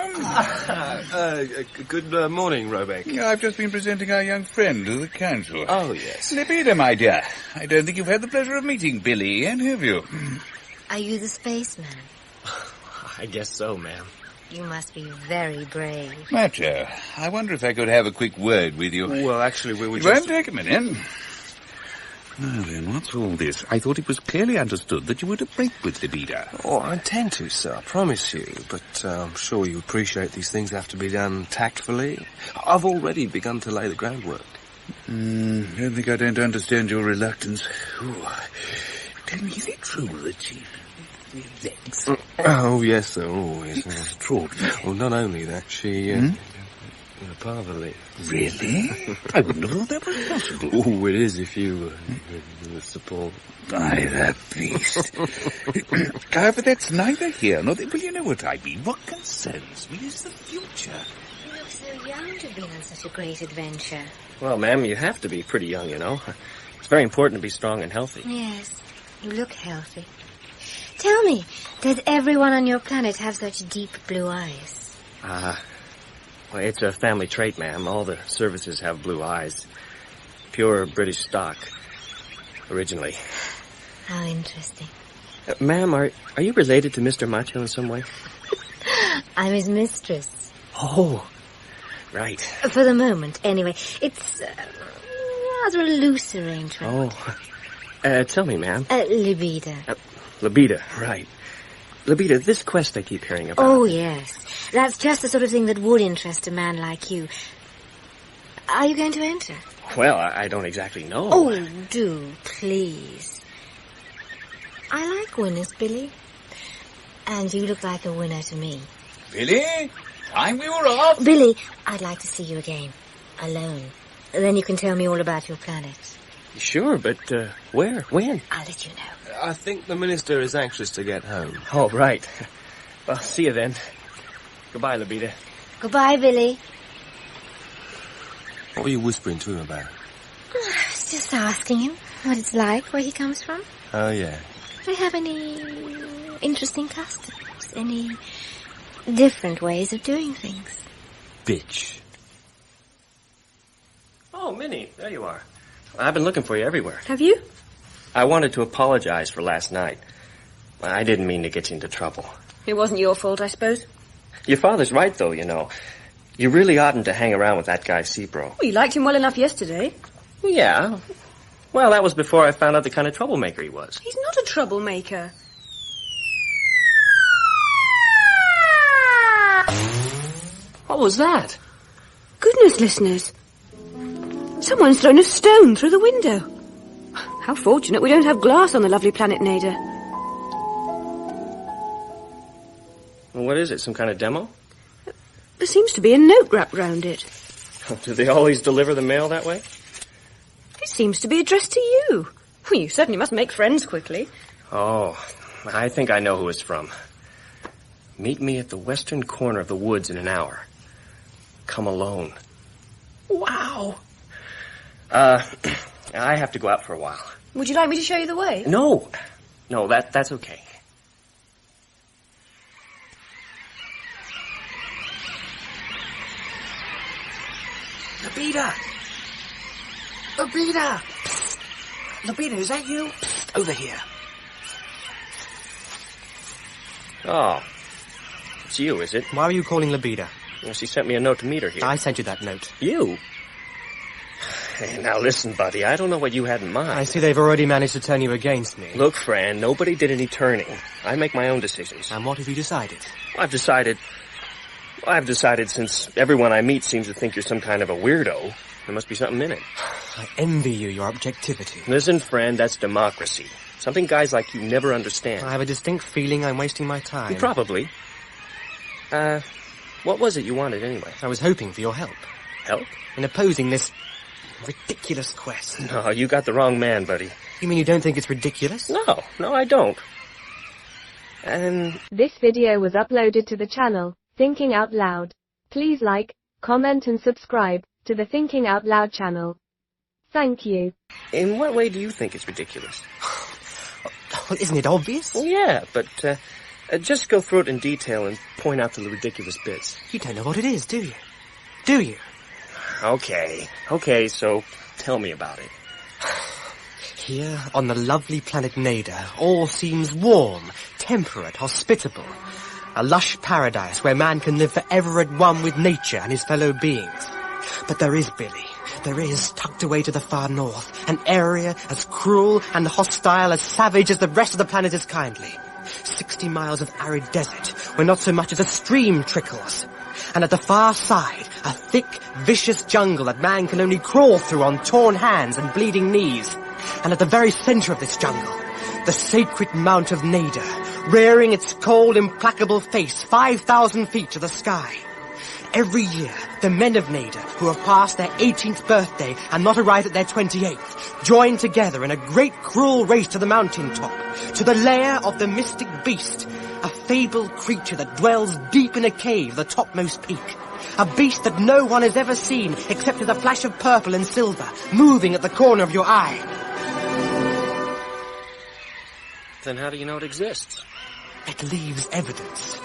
Speaker 3: Good morning, Robeck.
Speaker 11: I've just been presenting our young friend to the council.
Speaker 3: Oh, yes.
Speaker 11: Libida, my dear. I don't think you've had the pleasure of meeting Billy, have you?
Speaker 7: Are you the spaceman?
Speaker 6: I guess so, ma'am.
Speaker 7: You must be very brave.
Speaker 11: Macho, I wonder if I could have a quick word with you.
Speaker 3: Well, actually, we were
Speaker 11: It
Speaker 3: just...
Speaker 11: won't take a minute. Now then, what's all this? I thought it was clearly understood that you were to break with Libida.
Speaker 3: Oh, I intend to, sir, I promise you. But I'm sure you appreciate these things have to be done tactfully. I've already begun to lay the groundwork.
Speaker 11: Don't think I don't understand your reluctance. Tell me, is it true that she... legs?
Speaker 3: Oh, yes, sir. Oh, yes.
Speaker 11: Extraordinary.
Speaker 3: Well, not only that, she... Parvali.
Speaker 11: Really? I wouldn't have thought that was possible.
Speaker 3: Oh, it is if you support.
Speaker 11: By that beast. However, that's neither here nor there. Well, you know what I mean. What concerns me is the future.
Speaker 7: You look so young to have been on such a great adventure.
Speaker 6: Well, ma'am, you have to be pretty young, you know. It's very important to be strong and healthy.
Speaker 7: Yes, you look healthy. Tell me, does everyone on your planet have such deep blue eyes?
Speaker 6: Well, it's a family trait, ma'am. All the services have blue eyes. Pure British stock. Originally.
Speaker 7: How interesting.
Speaker 6: Ma'am, are you related to Mr. Macho in some way?
Speaker 7: I'm his mistress.
Speaker 6: Oh, right.
Speaker 7: For the moment, anyway. It's rather a loose arrangement.
Speaker 6: Oh. Tell me, ma'am.
Speaker 7: Libida.
Speaker 6: Libida, right. Libida, this quest I keep hearing about.
Speaker 7: Oh, yes. That's just the sort of thing that would interest a man like you. Are you going to enter?
Speaker 6: Well, I don't exactly know.
Speaker 7: Oh, do, please. I like winners, Billy. And you look like a winner to me.
Speaker 11: Billy, time we were off.
Speaker 7: Billy, I'd like to see you again. Alone. Then you can tell me all about your planet.
Speaker 6: Sure, but where? When?
Speaker 7: I'll let you know.
Speaker 3: I think the minister is anxious to get home.
Speaker 6: Oh, right. Well, see you then. Goodbye, Libida.
Speaker 7: Goodbye, Billy.
Speaker 3: What were you whispering to him about?
Speaker 7: I was just asking him what it's like, where he comes from.
Speaker 3: Oh, yeah.
Speaker 7: Do they have any interesting customs? Any different ways of doing things?
Speaker 3: Bitch.
Speaker 6: Oh, Minnie, there you are. I've been looking for you everywhere.
Speaker 8: Have you?
Speaker 6: I wanted to apologize for last night. I didn't mean to get you into trouble.
Speaker 8: It wasn't your fault, I suppose.
Speaker 6: Your father's right, though, you know. You really oughtn't to hang around with that guy, Seabrow.
Speaker 8: Well, you liked him well enough yesterday.
Speaker 6: Yeah. Well, that was before I found out the kind of troublemaker he was.
Speaker 8: He's not a troublemaker.
Speaker 6: What was that?
Speaker 8: Goodness, listeners. Someone's thrown a stone through the window. How fortunate we don't have glass on the lovely planet Nede.
Speaker 6: What is it, some kind of demo?
Speaker 8: There seems to be a note wrapped round it.
Speaker 6: Do they always deliver the mail that way?
Speaker 8: It seems to be addressed to you. Well, you certainly must make friends quickly.
Speaker 6: Oh, I think I know who it's from. Meet me at the western corner of the woods in an hour. Come alone. Wow. I have to go out for a while.
Speaker 8: Would you like me to show you the way?
Speaker 6: No, that's okay.
Speaker 9: Labida! Labida! Psst. Labida, is that you? Psst. Over here.
Speaker 6: Oh, it's you, is it?
Speaker 9: Why are you calling Labida?
Speaker 6: Well, she sent me a note to meet her here.
Speaker 9: I sent you that note.
Speaker 6: You? Hey, now listen, buddy, I don't know what you had in mind.
Speaker 9: I see they've already managed to turn you against me.
Speaker 6: Look, Fran, nobody did any turning. I make my own decisions.
Speaker 9: And what have you decided?
Speaker 6: I've decided since everyone I meet seems to think you're some kind of a weirdo, there must be something in it.
Speaker 9: I envy you, your objectivity.
Speaker 6: Listen, friend, that's democracy. Something guys like you never understand.
Speaker 9: I have a distinct feeling I'm wasting my time.
Speaker 6: Probably. What was it you wanted anyway?
Speaker 9: I was hoping for your help.
Speaker 6: Help?
Speaker 9: In opposing this ridiculous quest.
Speaker 6: No, you got the wrong man, buddy.
Speaker 9: You mean you don't think it's ridiculous?
Speaker 6: No, I don't.
Speaker 14: This video was uploaded to the channel Thinking Out Loud. Please like, comment and subscribe to the Thinking Out Loud channel. Thank you.
Speaker 6: In what way do you think it's ridiculous?
Speaker 9: Well, isn't it obvious?
Speaker 6: Well, yeah, but just go through it in detail and point out the ridiculous bits.
Speaker 9: You don't know what it is, do you? Do you?
Speaker 6: Okay, so tell me about it.
Speaker 9: Here, on the lovely planet Nede, all seems warm, temperate, hospitable. A lush paradise where man can live forever at one with nature and his fellow beings. But there is, Billy, tucked away to the far north, an area as cruel and hostile, as savage as the rest of the planet is kindly. 60 miles of arid desert, where not so much as a stream trickles. And at the far side, a thick, vicious jungle that man can only crawl through on torn hands and bleeding knees. And at the very center of this jungle, the sacred Mount of Nede, rearing its cold, implacable face 5,000 feet to the sky. Every year, the men of Nede, who have passed their 18th birthday and not arrived at their 28th, join together in a great cruel race to the mountaintop, to the lair of the mystic beast, a fabled creature that dwells deep in a cave, the topmost peak. A beast that no one has ever seen except as a flash of purple and silver, moving at the corner of your eye.
Speaker 6: Then how do you know it exists?
Speaker 9: It leaves evidence.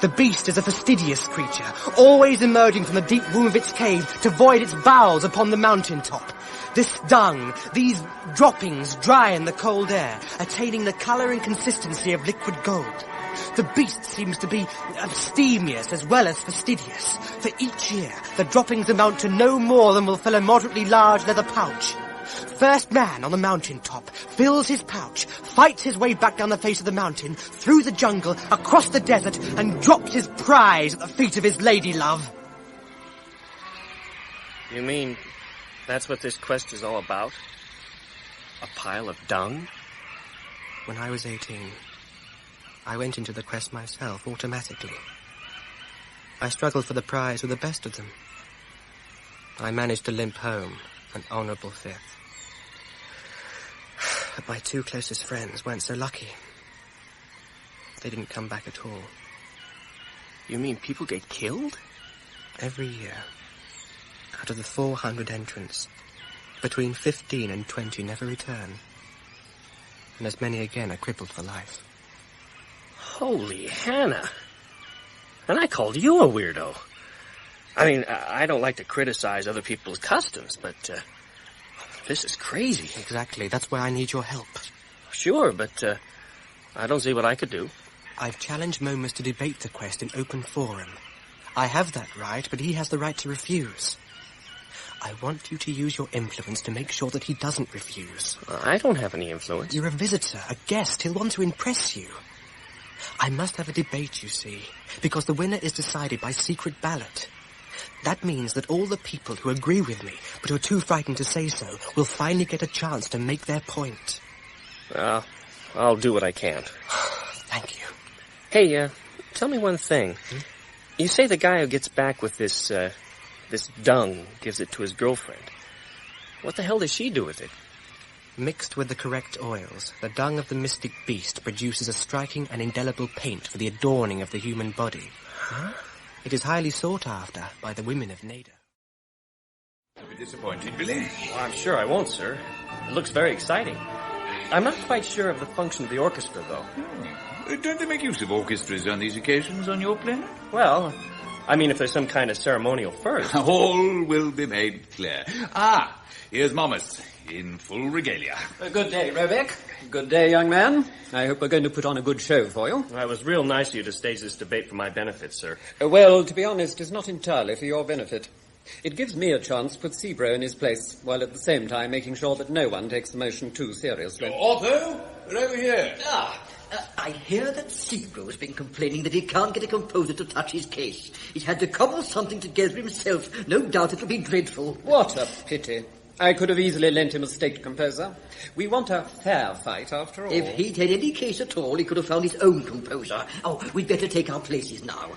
Speaker 9: The beast is a fastidious creature, always emerging from the deep womb of its cave to void its bowels upon the mountaintop. This dung, these droppings dry in the cold air, attaining the colour and consistency of liquid gold. The beast seems to be abstemious as well as fastidious. For each year, the droppings amount to no more than will fill a moderately large leather pouch. First man on the mountaintop fills his pouch, fights his way back down the face of the mountain, through the jungle, across the desert, and drops his prize at the feet of his lady love.
Speaker 6: You mean that's what this quest is all about? A pile of dung?
Speaker 9: When I was 18, I went into the quest myself, automatically. I struggled for the prize with the best of them. I managed to limp home, an honourable fifth. But my two closest friends weren't so lucky. They didn't come back at all.
Speaker 6: You mean people get killed?
Speaker 9: Every year. Out of the 400 entrants, between 15 and 20 never return. And as many again are crippled for life.
Speaker 6: Holy Hannah. And I called you a weirdo. I mean, I don't like to criticize other people's customs, but this is crazy.
Speaker 9: Exactly. That's why I need your help.
Speaker 6: Sure, but I don't see what I could do.
Speaker 9: I've challenged Momus to debate the quest in open forum. I have that right, but he has the right to refuse. I want you to use your influence to make sure that he doesn't refuse.
Speaker 6: I don't have any influence.
Speaker 9: You're a visitor, a guest. He'll want to impress you. I must have a debate, you see, because the winner is decided by secret ballot. That means that all the people who agree with me, but who are too frightened to say so, will finally get a chance to make their point.
Speaker 6: I'll do what I can.
Speaker 9: Thank you.
Speaker 6: Hey, tell me one thing. You say the guy who gets back with this dung gives it to his girlfriend. What the hell does she do with it?
Speaker 9: Mixed with the correct oils, the dung of the mystic beast produces a striking and indelible paint for the adorning of the human body.
Speaker 6: Huh?
Speaker 9: It is highly sought after by the women of Nede.
Speaker 11: You'll be disappointed, Billy.
Speaker 6: Well, I'm sure I won't, sir. It looks very exciting. I'm not quite sure of the function of the orchestra, though.
Speaker 11: Don't they make use of orchestras on these occasions on your planet?
Speaker 6: Well, I mean, if there's some kind of ceremonial first.
Speaker 11: All will be made clear. Ah, here's Momus, in full regalia.
Speaker 10: Good day, Robeck. Good day, young man. I hope we're going to put on a good show for you.
Speaker 6: Well, it was real nice of you to stage this debate for my benefit, sir.
Speaker 10: Well, to be honest, it's not entirely for your benefit. It gives me a chance to put Sebro in his place, while at the same time making sure that no one takes the motion too seriously.
Speaker 11: Otto, we're over here.
Speaker 13: I hear that Sebro's been complaining that he can't get a composer to touch his case. He's had to cobble something together himself. No doubt it'll be dreadful.
Speaker 10: What a pity. I could have easily lent him a state composer. We want a fair fight, after all.
Speaker 13: If he'd had any case at all, he could have found his own composer. Oh, we'd better take our places now.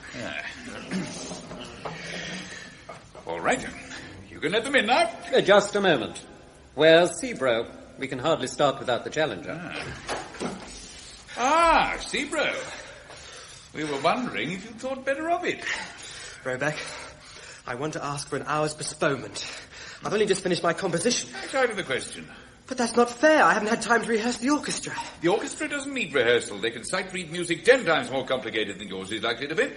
Speaker 11: All right. You can let them in now.
Speaker 10: Just a moment. Where's Sebro? We can hardly start without the challenger.
Speaker 11: Ah, Sebro. We were wondering if you thought better of it.
Speaker 9: Robeck, I want to ask for an hour's postponement. I've only just finished my composition.
Speaker 11: That's out of the question.
Speaker 9: But that's not fair. I haven't had time to rehearse the orchestra.
Speaker 11: The orchestra doesn't need rehearsal. They can sight-read music 10 times more complicated than yours is likely to be.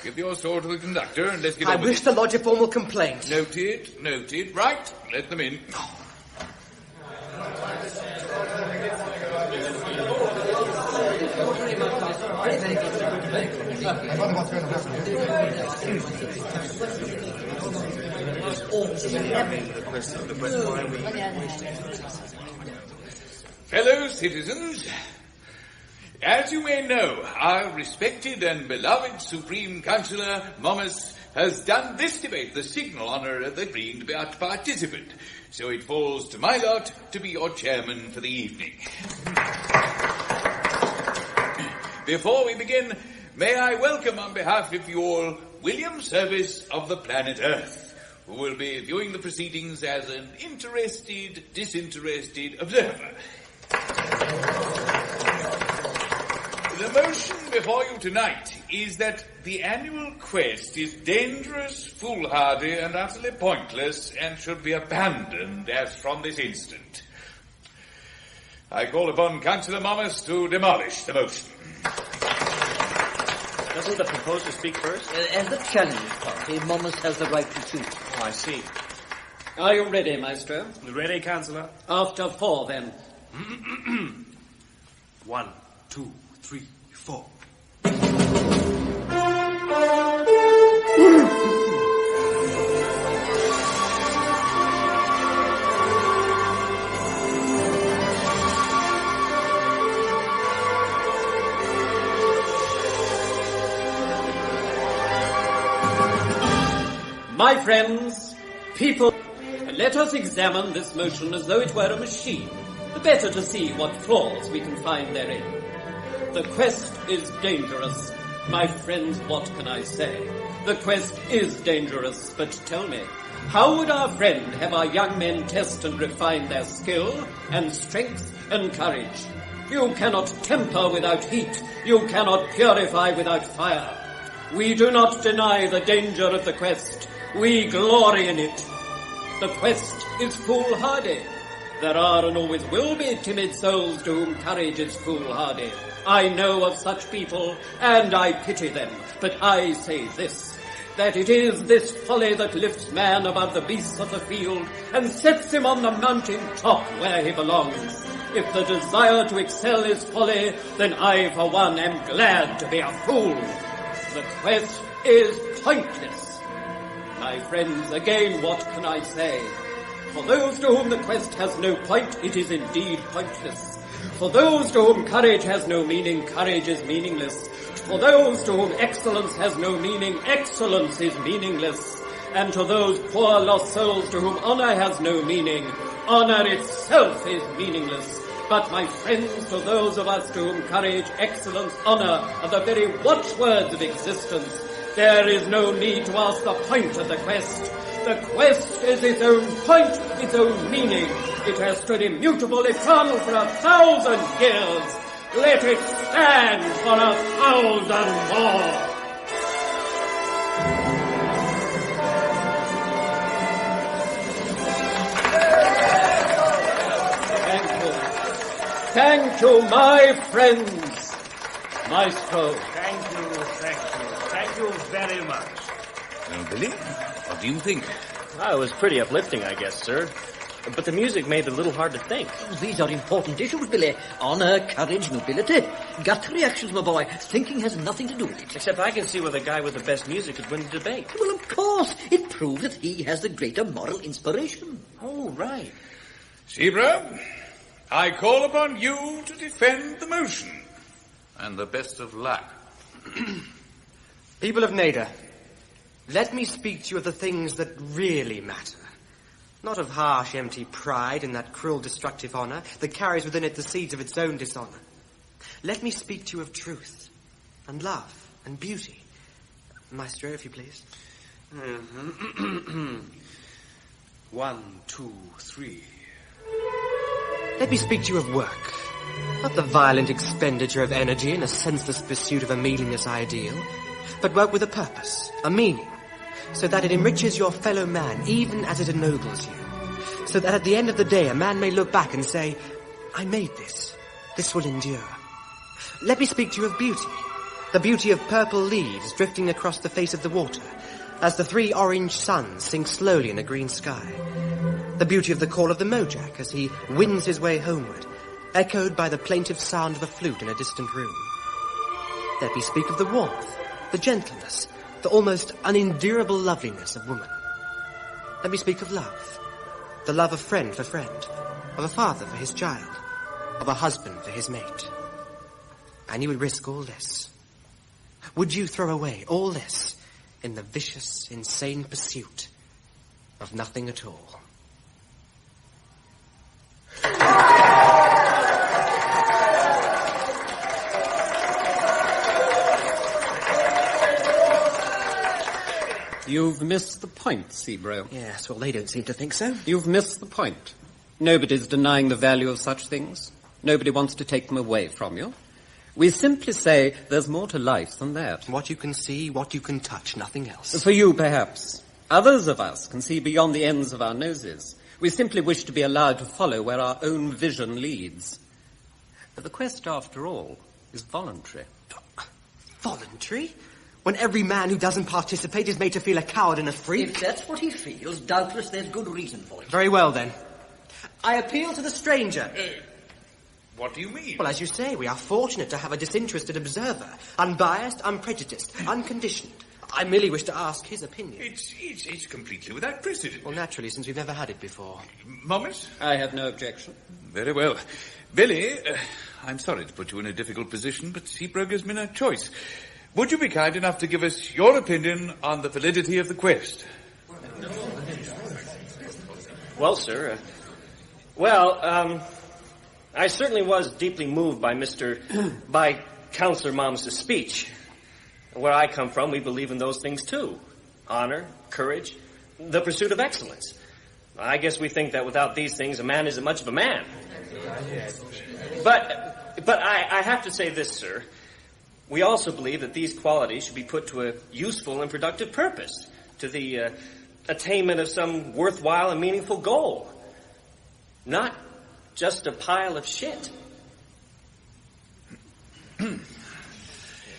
Speaker 11: Give your sword to the conductor and let's get on with it.
Speaker 9: I wish to lodge a formal complaint.
Speaker 11: Noted, noted. Right, let them in. Fellow citizens, as you may know, our respected and beloved Supreme Councillor Momus has done this debate the signal honour of agreeing to be a participant. So it falls to my lot to be your chairman for the evening. Before we begin, may I welcome on behalf of you all William Service of the planet Earth, who will be viewing the proceedings as an interested, disinterested observer. The motion before you tonight is that the annual quest is dangerous, foolhardy, and utterly pointless, and should be abandoned as from this instant. I call upon Councillor Momus to demolish the motion.
Speaker 6: Doesn't the proposer speak first?
Speaker 13: As the challenge party, Momus has the right to choose.
Speaker 6: Oh, I see.
Speaker 10: Are you ready, Maestro?
Speaker 6: Ready, Councillor?
Speaker 10: After 4, then.
Speaker 3: 1, 2, 3, 4.
Speaker 10: My friends, people, let us examine this motion as though it were a machine, the better to see what flaws we can find therein. The quest is dangerous. My friends, what can I say? The quest is dangerous, but tell me, how would our friend have our young men test and refine their skill and strength and courage? You cannot temper without heat. You cannot purify without fire. We do not deny the danger of the quest. We glory in it. The quest is foolhardy. There are and always will be timid souls to whom courage is foolhardy. I know of such people, and I pity them. But I say this, that it is this folly that lifts man above the beasts of the field and sets him on the mountain top where he belongs. If the desire to excel is folly, then I, for one, am glad to be a fool. The quest is pointless. My friends, again, what can I say? For those to whom the quest has no point, it is indeed pointless. For those to whom courage has no meaning, courage is meaningless. For those to whom excellence has no meaning, excellence is meaningless. And to those poor lost souls to whom honor has no meaning, honor itself is meaningless. But my friends, to those of us to whom courage, excellence, honor are the very watchwords of existence, there is no need to ask the point of the quest. The quest is its own point, its own meaning. It has stood immutable, eternal for 1,000 years. Let it stand for 1,000 more. Thank you, my friends. Maestro.
Speaker 15: Thank you very much.
Speaker 11: Well, Billy, what do you think?
Speaker 5: It was pretty uplifting, I guess, sir. But the music made it a little hard to think.
Speaker 13: These are important issues, Billy. Honor, courage, nobility. Gut reactions, my boy. Thinking has nothing to do with it.
Speaker 5: Except I can see where the guy with the best music could win the debate.
Speaker 13: Well, of course. It proves that he has the greater moral inspiration.
Speaker 5: Oh, right.
Speaker 11: Zebra, I call upon you to defend the motion. And the best of luck.
Speaker 9: People of Nede, let me speak to you of the things that really matter. Not of harsh, empty pride and that cruel, destructive honor that carries within it the seeds of its own dishonor. Let me speak to you of truth and love and beauty. Maestro, if you please.
Speaker 3: 1, 2, 3.
Speaker 9: Let me speak to you of work. Not the violent expenditure of energy in a senseless pursuit of a meaningless ideal, but work with a purpose, a meaning, so that it enriches your fellow man even as it ennobles you. So that at the end of the day a man may look back and say, I made this. This will endure. Let me speak to you of beauty. The beauty of purple leaves drifting across the face of the water as the 3 orange suns sink slowly in a green sky. The beauty of the call of the mojak as he wins his way homeward, echoed by the plaintive sound of a flute in a distant room. Let me speak of the warmth, the gentleness, the almost unendurable loveliness of woman. Let me speak of love, the love of friend for friend, of a father for his child, of a husband for his mate. And you would risk all this. Would you throw away all this in the vicious, insane pursuit of nothing at all?
Speaker 10: You've missed the point, Seabro.
Speaker 9: Yes, well, they don't seem to think so.
Speaker 10: You've missed the point. Nobody's denying the value of such things. Nobody wants to take them away from you. We simply say there's more to life than that.
Speaker 9: What you can see, what you can touch, nothing else.
Speaker 10: For you, perhaps. Others of us can see beyond the ends of our noses. We simply wish to be allowed to follow where our own vision leads. But the quest, after all, is voluntary.
Speaker 9: Voluntary? When every man who doesn't participate is made to feel a coward and a freak?
Speaker 13: If that's what he feels, doubtless there's good reason for it.
Speaker 9: Very well, then. I appeal to the stranger.
Speaker 11: What do you mean?
Speaker 9: Well, as you say, we are fortunate to have a disinterested observer, unbiased, unprejudiced, unconditioned. I merely wish to ask his opinion.
Speaker 11: It's completely without precedent.
Speaker 9: Well, naturally, since we've never had it before.
Speaker 11: Moment?
Speaker 10: I have no objection.
Speaker 11: Very well. Billy, I'm sorry to put you in a difficult position, but Seabrook gives me no choice. Would you be kind enough to give us your opinion on the validity of the quest?
Speaker 5: Well, sir, I certainly was deeply moved by Counselor Mom's speech. Where I come from, we believe in those things too. Honor, courage, the pursuit of excellence. I guess we think that without these things, a man isn't much of a man. But I have to say this, sir. We also believe that these qualities should be put to a useful and productive purpose, to the attainment of some worthwhile and meaningful goal. Not just a pile of shit.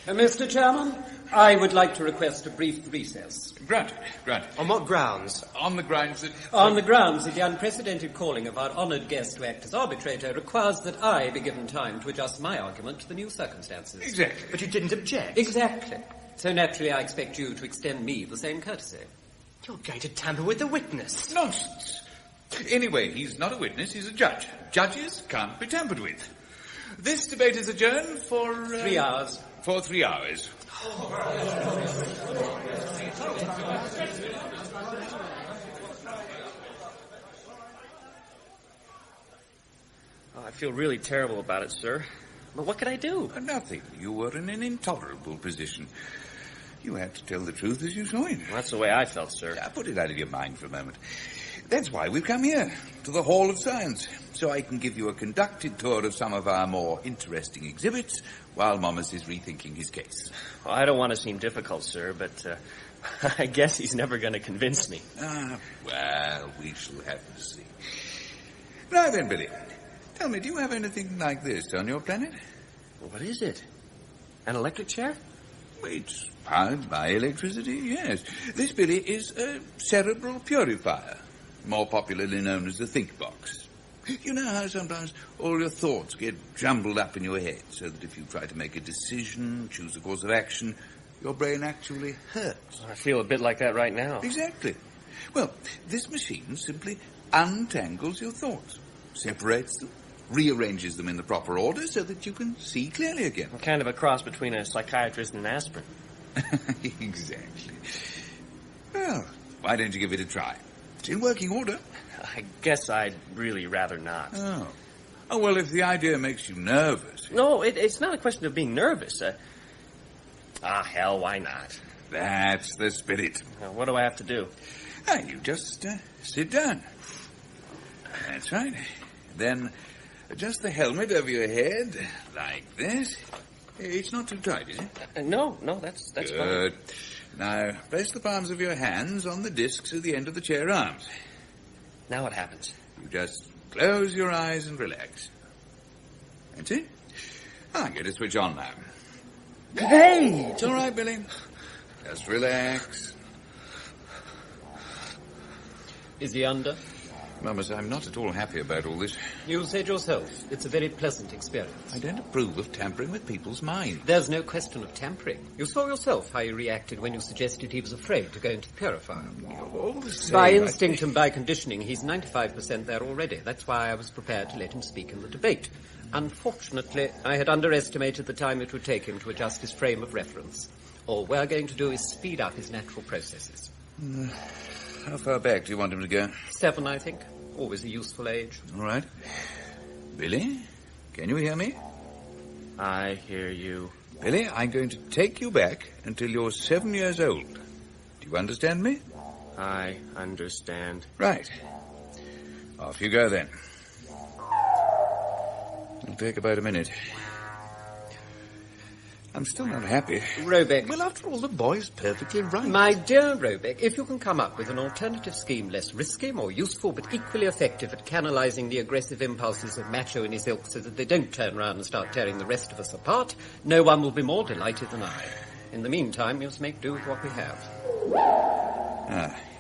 Speaker 10: Mr. Chairman, I would like to request a brief recess.
Speaker 11: Granted.
Speaker 9: On what grounds?
Speaker 11: On the grounds that...
Speaker 10: On the grounds that the unprecedented calling of our honoured guest to act as arbitrator requires that I be given time to adjust my argument to the new circumstances.
Speaker 11: Exactly.
Speaker 9: But you didn't object.
Speaker 10: Exactly. So naturally I expect you to extend me the same courtesy.
Speaker 9: You're going to tamper with the witness.
Speaker 11: Nonsense. Anyway, he's not a witness, he's a judge. Judges can't be tampered with. This debate is adjourned for...
Speaker 10: 3 hours.
Speaker 11: For 3 hours.
Speaker 5: I feel really terrible about it, sir. But what could I do?
Speaker 11: Nothing. You were in an intolerable position. You had to tell the truth as you saw it.
Speaker 5: Well, that's the way I felt, sir.
Speaker 11: Put it out of your mind for a moment. That's why we've come here, to the Hall of Science, so I can give you a conducted tour of some of our more interesting exhibits while Momus is rethinking his case.
Speaker 6: Well, I don't want to seem difficult, sir, but I guess he's never going to convince me.
Speaker 11: Well, we shall have to see. Now then, Billy, tell me, do you have anything like this on your planet?
Speaker 6: What is it? An electric chair?
Speaker 11: It's powered by electricity, yes. This, Billy, is a cerebral purifier, more popularly known as the think box. You know how sometimes all your thoughts get jumbled up in your head, so that if you try to make a decision, choose a course of action, your brain actually hurts.
Speaker 6: I feel a bit like that right now.
Speaker 11: Exactly. Well, this machine simply untangles your thoughts, separates them, rearranges them in the proper order so that you can see clearly again.
Speaker 6: Kind of a cross between a psychiatrist and an aspirin.
Speaker 11: Exactly. Well, why don't you give it a try? It's in working order.
Speaker 6: I guess I'd really rather not.
Speaker 11: Oh, well, if the idea makes you nervous...
Speaker 6: No, it's not a question of being nervous. Hell, why not?
Speaker 11: That's the spirit.
Speaker 6: What do I have to do?
Speaker 11: You just sit down. That's right. Then adjust the helmet over your head, like this. It's not too tight, is it?
Speaker 6: No, that's
Speaker 11: Good.
Speaker 6: fine.
Speaker 11: Now, place the palms of your hands on the discs at the end of the chair arms.
Speaker 6: Now what happens?
Speaker 11: You just close your eyes and relax. That's it. I'm going to switch on now.
Speaker 13: Hey!
Speaker 11: It's all right, Billy. Just relax.
Speaker 10: Is he under?
Speaker 11: Mamas, I'm not at all happy about all this.
Speaker 10: You said yourself, it's a very pleasant experience.
Speaker 11: I don't approve of tampering with people's minds.
Speaker 10: There's no question of tampering. You saw yourself how he reacted when you suggested he was afraid to go into the purifier.
Speaker 11: All the same,
Speaker 10: By instinct and by conditioning, he's 95% there already. That's why I was prepared to let him speak in the debate. Unfortunately, I had underestimated the time it would take him to adjust his frame of reference. All we're going to do is speed up his natural processes.
Speaker 11: How far back do you want him to go?
Speaker 10: 7, I think. Always a useful age.
Speaker 11: All right. Billy, can you hear me?
Speaker 6: I hear you.
Speaker 11: Billy, I'm going to take you back until you're 7 years old. Do you understand me?
Speaker 6: I understand.
Speaker 11: Right. Off you go, then. It'll take about a minute. I'm still not happy.
Speaker 10: Robeck.
Speaker 11: Well, after all, the boy's perfectly right.
Speaker 10: My dear Robeck, if you can come up with an alternative scheme less risky, more useful, but equally effective at canalizing the aggressive impulses of Macho and his ilk so that they don't turn round and start tearing the rest of us apart, no one will be more delighted than I. In the meantime, we must make do with what we have.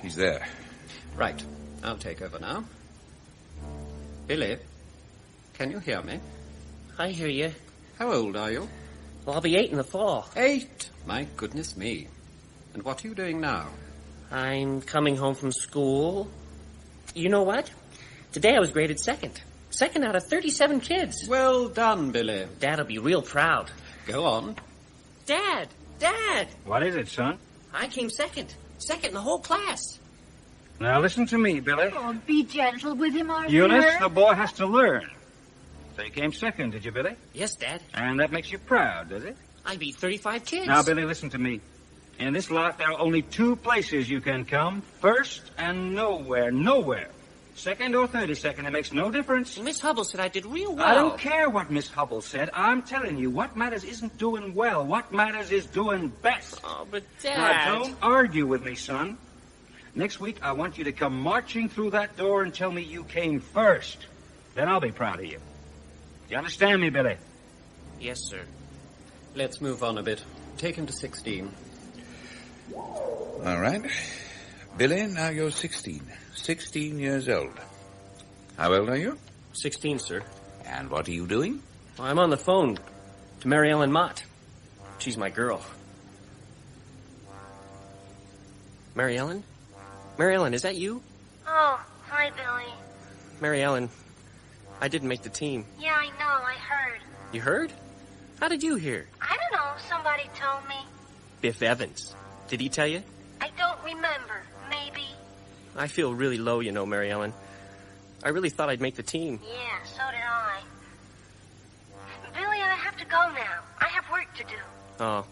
Speaker 11: He's there.
Speaker 10: Right. I'll take over now. Billy, can you hear me?
Speaker 6: I hear you.
Speaker 10: How old are you?
Speaker 6: Well, I'll be 8 in the fall.
Speaker 10: 8? My goodness me. And what are you doing now?
Speaker 6: I'm coming home from school. You know what? Today I was graded second. Second out of 37 kids.
Speaker 10: Well done, Billy.
Speaker 6: Dad'll be real proud.
Speaker 10: Go on.
Speaker 6: Dad!
Speaker 15: What is it, son?
Speaker 6: I came second. Second in the whole class.
Speaker 15: Now listen to me, Billy.
Speaker 12: Oh, be gentle with him, Arthur.
Speaker 15: Eunice, the boy has to learn. So you came second, did you, Billy?
Speaker 6: Yes, Dad.
Speaker 15: And that makes you proud, does it?
Speaker 6: I beat 35 kids.
Speaker 15: Now, Billy, listen to me. In this lot, there are only 2 places you can come. First and nowhere. Second or 32nd, it makes no difference.
Speaker 6: Miss Hubble said I did real well.
Speaker 15: I don't care what Miss Hubble said. I'm telling you, what matters isn't doing well. What matters is doing best.
Speaker 6: Oh, but Dad...
Speaker 15: Now, don't argue with me, son. Next week, I want you to come marching through that door and tell me you came first. Then I'll be proud of you. Do you understand me, Billy?
Speaker 6: Yes, sir.
Speaker 10: Let's move on a bit. Take him to 16.
Speaker 11: All right. Billy, now you're 16. 16 years old. How old are you?
Speaker 6: 16, sir.
Speaker 11: And what are you doing?
Speaker 6: Well, I'm on the phone to Mary Ellen Mott. She's my girl. Mary Ellen? Mary Ellen, is that you?
Speaker 7: Oh, hi, Billy.
Speaker 6: Mary Ellen, I didn't make the team.
Speaker 7: Yeah, I know. I heard.
Speaker 6: You heard? How did you hear?
Speaker 7: I don't know. Somebody told me.
Speaker 6: Biff Evans. Did he tell you?
Speaker 7: I don't remember. Maybe.
Speaker 6: I feel really low, you know, Mary Ellen. I really thought I'd make the team.
Speaker 7: Yeah, so did I. Billy, I have to go now. I have work to do.
Speaker 6: Oh.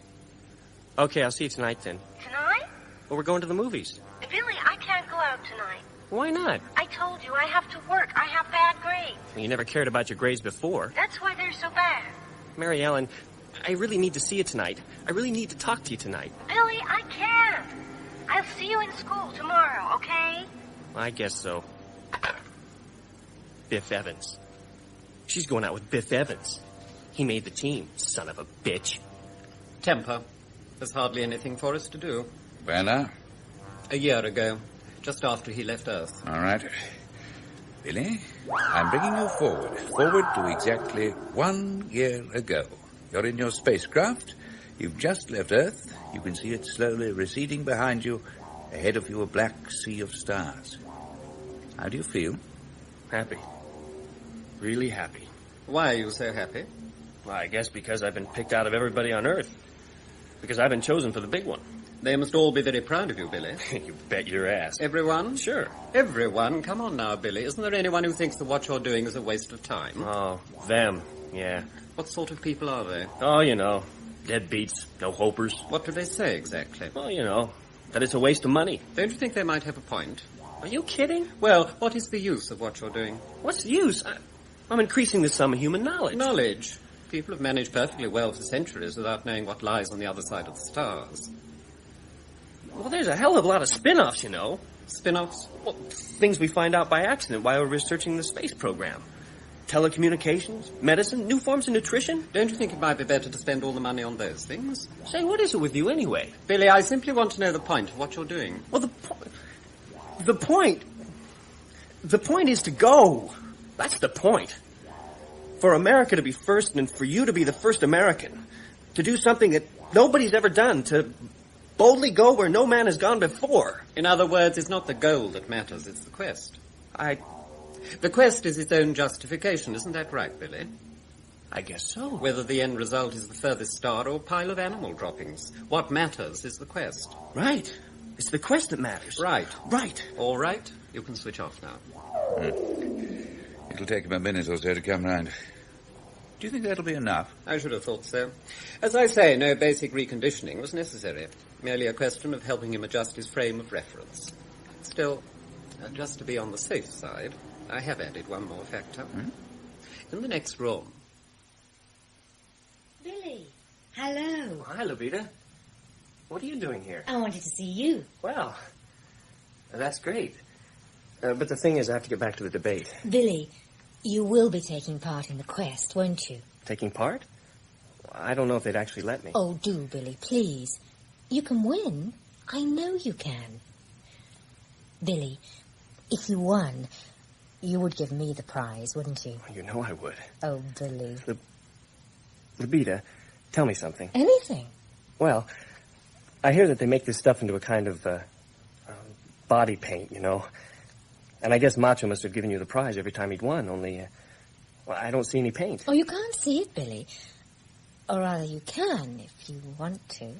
Speaker 6: Okay, I'll see you tonight then.
Speaker 7: Tonight?
Speaker 6: Well, we're going to the movies.
Speaker 7: Billy, I can't go out tonight.
Speaker 6: Why not?
Speaker 16: I told you I have to work. I have bad grades.
Speaker 6: You never cared about your grades before.
Speaker 16: That's why they're so bad.
Speaker 6: Mary Ellen, I really need to see you tonight. I really need to talk to you tonight.
Speaker 16: Billy, I can't. I'll see you in school tomorrow, okay?
Speaker 6: I guess so. Biff Evans. She's going out with Biff Evans. He made the team, son of a bitch.
Speaker 10: Temper. There's hardly anything for us to do.
Speaker 11: When now?
Speaker 10: A year ago, just after he left Earth.
Speaker 11: All right. Billy, I'm bringing you forward to exactly 1 year ago. You're in your spacecraft. You've just left Earth. You can see it slowly receding behind you. Ahead of you, a black sea of stars. How do you feel?
Speaker 6: Happy. Really happy.
Speaker 10: Why are you so happy?
Speaker 6: Well, I guess because I've been picked out of everybody on Earth. Because I've been chosen for the big one.
Speaker 10: They must all be very proud of you, Billy.
Speaker 6: You bet your ass.
Speaker 10: Everyone?
Speaker 6: Sure.
Speaker 10: Everyone? Come on now, Billy. Isn't there anyone who thinks that what you're doing is a waste of time?
Speaker 6: Oh, them. Yeah.
Speaker 10: What sort of people are they?
Speaker 6: Oh, you know. Deadbeats. No hopers.
Speaker 10: What do they say exactly?
Speaker 6: Well, you know. That it's a waste of money.
Speaker 10: Don't you think they might have a point?
Speaker 6: Are you kidding?
Speaker 10: Well, what is the use of what you're doing?
Speaker 6: What's the use? I'm increasing the sum of human knowledge.
Speaker 10: Knowledge? People have managed perfectly well for centuries without knowing what lies on the other side of the stars.
Speaker 6: Well, there's a hell of a lot of spin-offs, you know.
Speaker 10: Spin-offs?
Speaker 6: Well, things we find out by accident while we're researching the space program. Telecommunications, medicine, new forms of nutrition.
Speaker 10: Don't you think it might be better to spend all the money on those things?
Speaker 6: Say, what is it with you anyway?
Speaker 10: Billy, I simply want to know the point of what you're doing.
Speaker 6: Well, the point is to go. That's the point. For America to be first and for you to be the first American. To do something that nobody's ever done. To boldly go where no man has gone before.
Speaker 10: In other words, it's not the goal that matters, it's the quest. The quest is its own justification, isn't that right, Billy?
Speaker 6: I guess so.
Speaker 10: Whether the end result is the furthest star or a pile of animal droppings. What matters is the quest.
Speaker 6: Right. It's the quest that matters.
Speaker 10: Right.
Speaker 6: Right.
Speaker 10: All right. You can switch off now.
Speaker 11: It'll take him a minute or so to come round. Do you think that'll be enough?
Speaker 10: I should have thought so. As I say, no basic reconditioning was necessary. Merely a question of helping him adjust his frame of reference. Still, just to be on the safe side, I have added one more factor. In the next room.
Speaker 7: Billy, hello.
Speaker 6: Oh, hi, Lupita. What are you doing here?
Speaker 7: I wanted to see you.
Speaker 6: Well, that's great. But the thing is, I have to get back to the debate.
Speaker 7: Billy, you will be taking part in the quest, won't you?
Speaker 6: Taking part? I don't know if they'd actually let me.
Speaker 7: Oh, do, Billy, please. You can win. I know you can. Billy, if you won, you would give me the prize, wouldn't you?
Speaker 6: You know I would.
Speaker 7: Oh, Billy.
Speaker 6: Lupita, tell me something.
Speaker 7: Anything.
Speaker 6: Well, I hear that they make this stuff into a kind of body paint, you know. And I guess Macho must have given you the prize every time he'd won, only, well, I don't see any paint.
Speaker 7: Oh, you can't see it, Billy. Or rather, you can if you want to.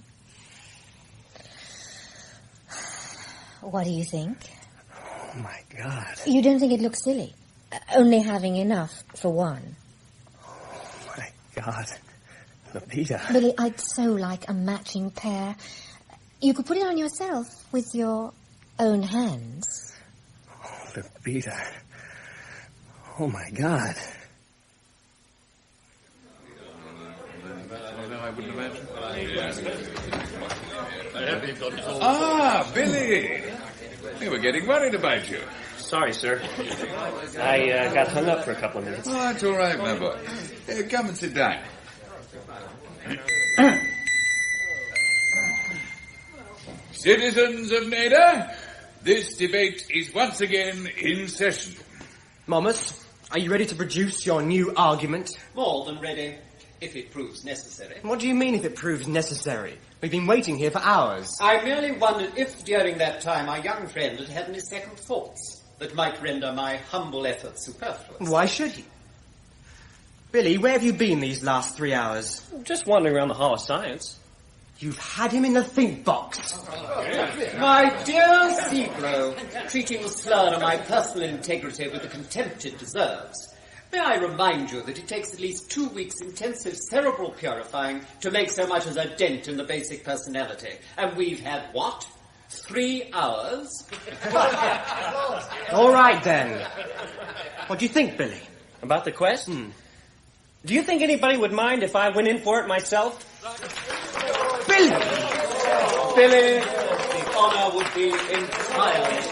Speaker 7: What do you think?
Speaker 6: Oh, my God.
Speaker 7: You don't think it looks silly? Only having enough for one.
Speaker 6: Oh, my God. Lupita.
Speaker 7: Billy, I'd so like a matching pair. You could put it on yourself with your own hands.
Speaker 6: Oh, Lupita. Oh, my God.
Speaker 11: I wouldn't imagine. Ah, Billy! We were getting worried about you.
Speaker 6: Sorry, sir. I got hung up for a couple of minutes.
Speaker 11: Oh, that's all right, my boy. Come and sit down. Citizens of Nede, this debate is once again in session.
Speaker 9: Momus, are you ready to produce your new argument?
Speaker 10: More than ready, if it proves necessary.
Speaker 9: What do you mean if it proves necessary? We've been waiting here for hours.
Speaker 10: I merely wondered if during that time our young friend had had any second thoughts that might render my humble efforts superfluous.
Speaker 9: Why should he? Billy, where have you been these last 3 hours?
Speaker 6: Just wandering around the Hall of Science.
Speaker 9: You've had him in the think box.
Speaker 10: My dear Cebro, treating the slur on my personal integrity with the contempt it deserves, may I remind you that it takes at least 2 weeks intensive cerebral purifying to make so much as a dent in the basic personality. And we've had, what? 3 hours.
Speaker 9: All right, then. What do you think, Billy?
Speaker 17: About the quest? Do you think anybody would mind if I went in for it myself?
Speaker 9: Billy!
Speaker 10: Billy, the honor would be entirely ours.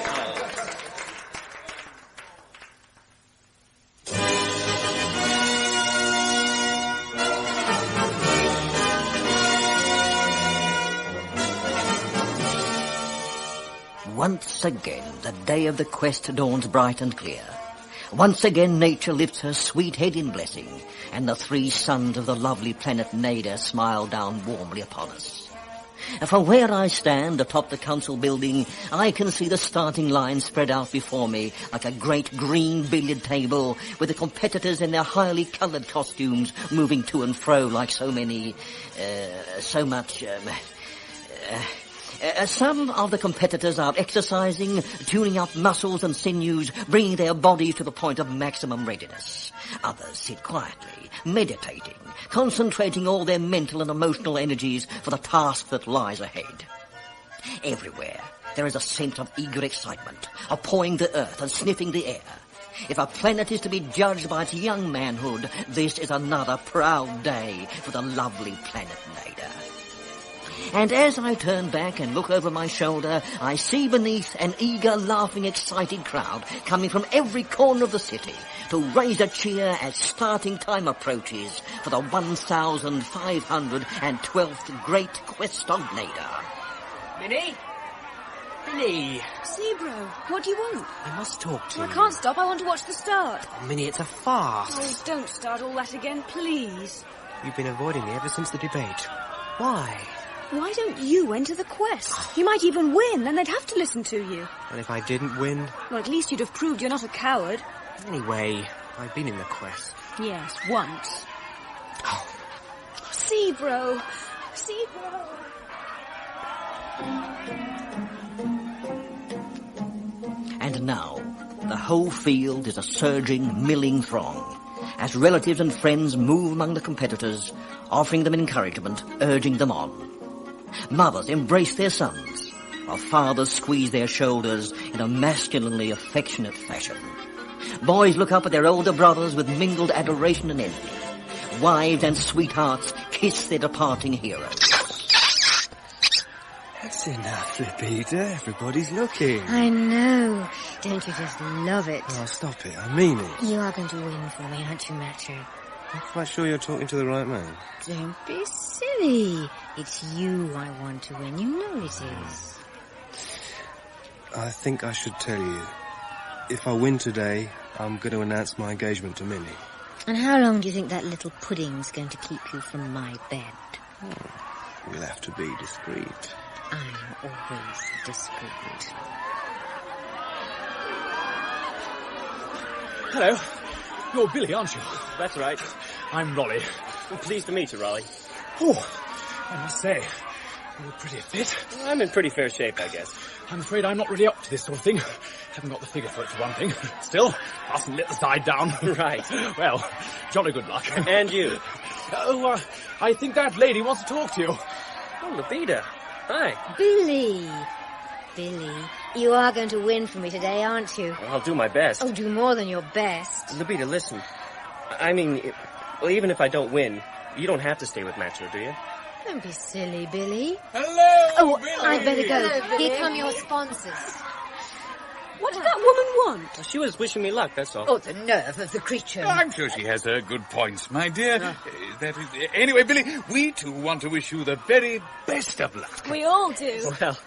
Speaker 13: Once again, the day of the quest dawns bright and clear. Once again, nature lifts her sweet head in blessing, and the 3 sons of the lovely planet Nede smile down warmly upon us. From where I stand atop the council building, I can see the starting line spread out before me like a great green billiard table, with the competitors in their highly coloured costumes moving to and fro like some of the competitors are exercising, tuning up muscles and sinews, bringing their bodies to the point of maximum readiness. Others sit quietly, meditating, concentrating all their mental and emotional energies for the task that lies ahead. Everywhere, there is a sense of eager excitement, of pawing the earth and sniffing the air. If a planet is to be judged by its young manhood, this is another proud day for the lovely planet Nede. And as I turn back and look over my shoulder, I see beneath an eager, laughing, excited crowd coming from every corner of the city to raise a cheer as starting time approaches for the 1,512th Great Quest of Nede.
Speaker 9: Minnie? Minnie!
Speaker 8: Zebro, what do you want?
Speaker 9: I must talk to you.
Speaker 8: I can't stop. I want to watch the start.
Speaker 9: Oh, Minnie, it's a farce.
Speaker 8: Oh, don't start all that again, please.
Speaker 9: You've been avoiding me ever since the debate. Why?
Speaker 8: Why don't you enter the quest? You might even win, and they'd have to listen to you.
Speaker 9: And if I didn't win?
Speaker 8: Well, at least you'd have proved you're not a coward.
Speaker 9: Anyway, I've been in the quest.
Speaker 8: Yes, once. Oh. Zebro! Zebro!
Speaker 13: And now, the whole field is a surging, milling throng, as relatives and friends move among the competitors, offering them encouragement, urging them on. Mothers embrace their sons, while fathers squeeze their shoulders in a masculinely affectionate fashion. Boys look up at their older brothers with mingled adoration and envy. Wives and sweethearts kiss their departing heroes.
Speaker 3: That's enough, Lupita. Everybody's looking.
Speaker 7: I know. Don't you just love it?
Speaker 3: Oh, stop it. I mean it.
Speaker 7: You are going to win for me, aren't you, Macho?
Speaker 3: I'm quite sure you're talking to the right man.
Speaker 7: Don't be silly. It's you I want to win. You know it is.
Speaker 3: I think I should tell you. If I win today, I'm going to announce my engagement to Minnie.
Speaker 7: And how long do you think that little pudding's going to keep you from my bed?
Speaker 3: We'll have to be discreet.
Speaker 7: I'm always discreet.
Speaker 18: Hello. You're Billy, aren't you?
Speaker 17: That's right.
Speaker 18: I'm Rolly.
Speaker 17: I'm pleased to meet you, Raleigh.
Speaker 18: Oh, I must say, you're pretty fit.
Speaker 17: I'm in pretty fair shape, I guess.
Speaker 18: I'm afraid I'm not really up to this sort of thing. Haven't got the figure for it, for one thing. Still, mustn't let the side down.
Speaker 17: Right.
Speaker 18: Well, jolly good luck.
Speaker 17: And you.
Speaker 18: Oh, I think that lady wants to talk to you.
Speaker 17: Oh, Lupita. Hi.
Speaker 7: Billy, you are going to win for me today, aren't you?
Speaker 17: I'll do my best.
Speaker 7: Oh, do more than your best.
Speaker 17: Lupita, listen. I mean, well, even if I don't win, you don't have to stay with Macho, do you?
Speaker 7: Don't be silly, Billy.
Speaker 18: Hello,
Speaker 7: Oh,
Speaker 18: Billy.
Speaker 7: I'd better go.
Speaker 16: Hello,
Speaker 7: Here
Speaker 16: Billy.
Speaker 7: come your sponsors.
Speaker 8: What did that woman want?
Speaker 17: Well, she was wishing me luck, that's all.
Speaker 12: Oh, the nerve of the creature.
Speaker 11: I'm sure she has her good points, my dear. Anyway, Billy, we too want to wish you the very best of luck.
Speaker 8: We all do.
Speaker 17: Well,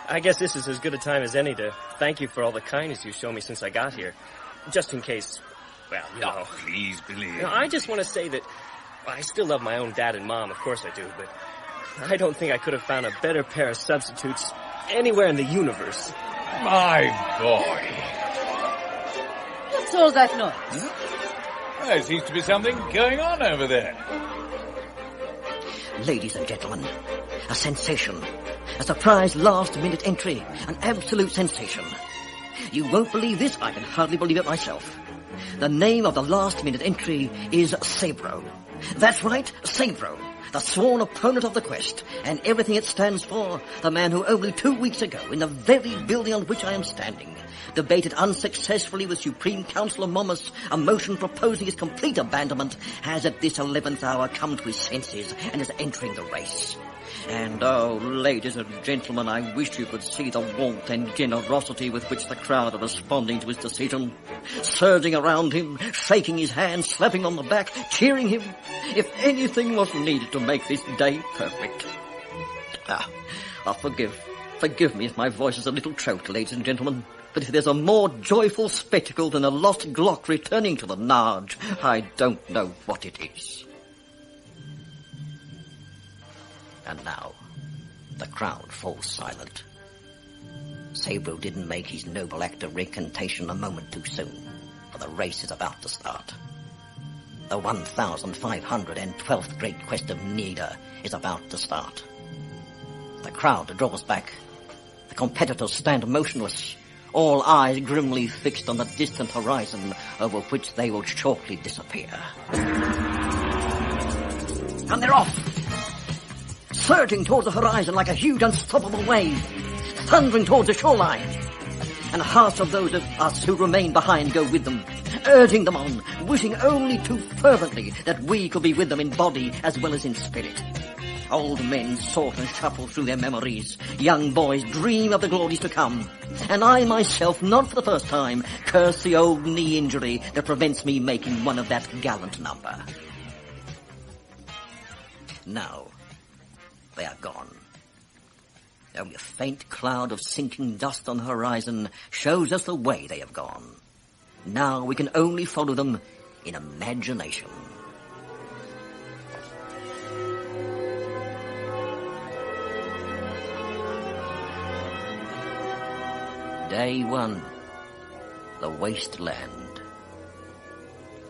Speaker 17: I guess this is as good a time as any to thank you for all the kindness you've shown me since I got here. Just in case, well, you know.
Speaker 11: Please, Billy.
Speaker 17: You know, I just want to say that I still love my own dad and mom, of course I do, but I don't think I could have found a better pair of substitutes anywhere in the universe.
Speaker 11: My boy.
Speaker 12: What's all that noise?
Speaker 11: There seems to be something going on over there.
Speaker 13: Ladies and gentlemen, a sensation. A surprise last-minute entry. An absolute sensation. You won't believe this, I can hardly believe it myself. The name of the last-minute entry is Zebro. That's right, Zebro. the sworn opponent of the quest, and everything it stands for, the man who only 2 weeks ago, in the very building on which I am standing, debated unsuccessfully with Supreme Councillor Momus a motion proposing his complete abandonment, has at this 11th hour come to his senses and is entering the race. And, oh, ladies and gentlemen, I wish you could see the warmth and generosity with which the crowd are responding to his decision. Surging around him, shaking his hand, slapping on the back, cheering him. If anything was needed to make this day perfect. Forgive me if my voice is a little choked, ladies and gentlemen. But if there's a more joyful spectacle than a lost Glock returning to the Narge, I don't know what it is. And now, the crowd falls silent. Sabro didn't make his noble act of recantation a moment too soon, for the race is about to start. The 1,512th great quest of Nede is about to start. The crowd draws back. The competitors stand motionless, all eyes grimly fixed on the distant horizon over which they will shortly disappear. And they're off! Surging towards the horizon like a huge unstoppable wave, thundering towards the shoreline. And the hearts of those of us who remain behind go with them, urging them on, wishing only too fervently that we could be with them in body as well as in spirit. Old men sort and shuffle through their memories. Young boys dream of the glories to come. And I myself, not for the first time, curse the old knee injury that prevents me making one of that gallant number. Now, they are gone. Only a faint cloud of sinking dust on the horizon shows us the way they have gone. Now we can only follow them in imagination. Day 1. The wasteland.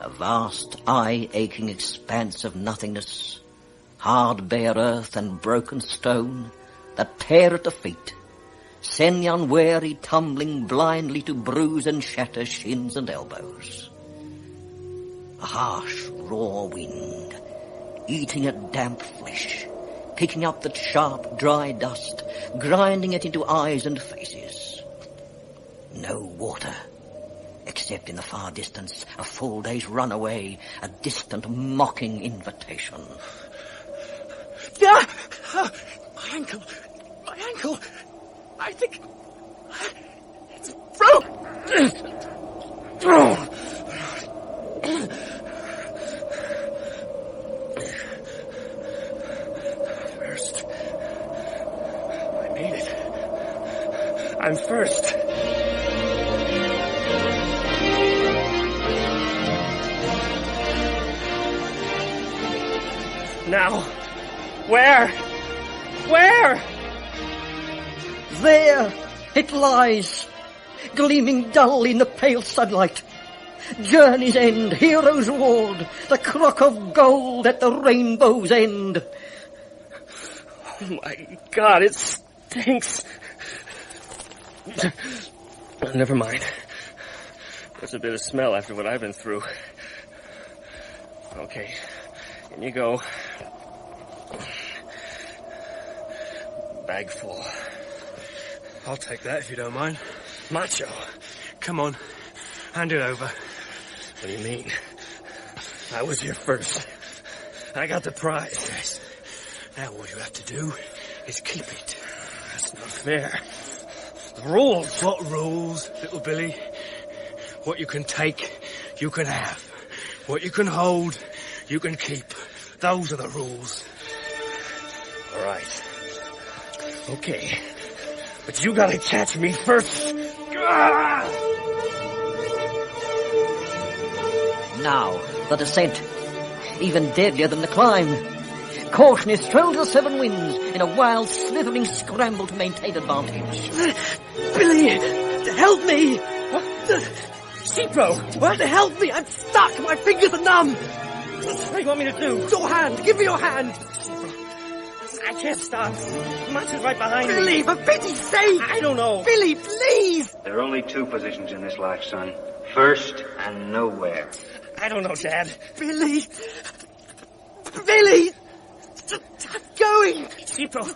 Speaker 13: A vast, eye-aching expanse of nothingness. Hard bare earth and broken stone that tear at the feet, send the unwary tumbling blindly to bruise and shatter shins and elbows. A harsh, raw wind, eating at damp flesh, picking up that sharp, dry dust, grinding it into eyes and faces. No water, except in the far distance, a full day's run away, a distant, mocking invitation.
Speaker 3: My ankle! My ankle! I think it's broke! First. I made it. I'm first.
Speaker 17: Now, where? Where?
Speaker 13: There it lies, gleaming dully in the pale sunlight. Journey's end, hero's reward, the crock of gold at the rainbow's end.
Speaker 17: Oh my God, it stinks. Never mind. There's a bit of smell after what I've been through. Okay, in you go. Bag full.
Speaker 3: I'll take that if you don't mind. Macho, come on, hand it over.
Speaker 17: What do you mean? I was here first. I got the prize.
Speaker 3: Yes. Now all you have to do is keep it.
Speaker 17: That's not fair. The rules.
Speaker 3: What rules, little Billy? What you can take, you can have. What you can hold, you can keep. Those are the rules.
Speaker 17: All right. Okay. But you gotta catch me first.
Speaker 13: Now, the descent. Even deadlier than the climb. Caution is thrown to the 7 winds in a wild, slithering scramble to maintain advantage.
Speaker 3: Billy, help me!
Speaker 17: Cipro!
Speaker 3: What? Help me! I'm stuck! My fingers are numb!
Speaker 17: What do you want me to do?
Speaker 3: Your hand! Give me your hand!
Speaker 17: I can't stop. Macho's right behind me.
Speaker 3: Billy, for pity's sake!
Speaker 17: I don't know.
Speaker 3: Billy, please!
Speaker 15: There are only 2 positions in this life, son. First and nowhere.
Speaker 17: I don't know, Dad.
Speaker 3: Billy! Billy!
Speaker 17: Oh,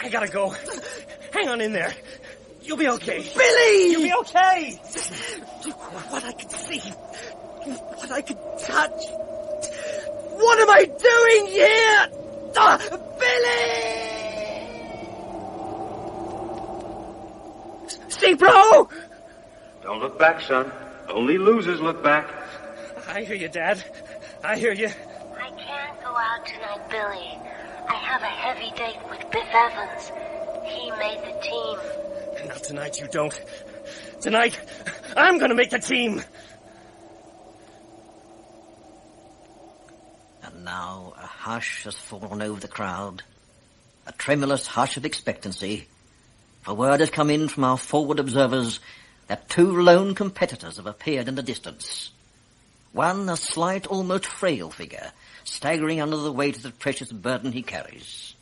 Speaker 17: I gotta go. Hang on in there. You'll be okay.
Speaker 9: Billy!
Speaker 17: You'll be okay!
Speaker 9: What I could see, what I could touch. What am I doing here? Billy!
Speaker 17: Steve, bro!
Speaker 15: Don't look back, son. Only losers look back.
Speaker 17: I hear you, Dad. I hear you.
Speaker 16: I can't go out tonight, Billy. I have a heavy date with Biff Evans. He made the team.
Speaker 17: Not tonight, you don't. Tonight, I'm gonna make the team.
Speaker 13: And now a hush has fallen over the crowd. A tremulous hush of expectancy. For word has come in from our forward observers that two lone competitors have appeared in the distance. One, a slight, almost frail figure, staggering under the weight of the precious burden he carries.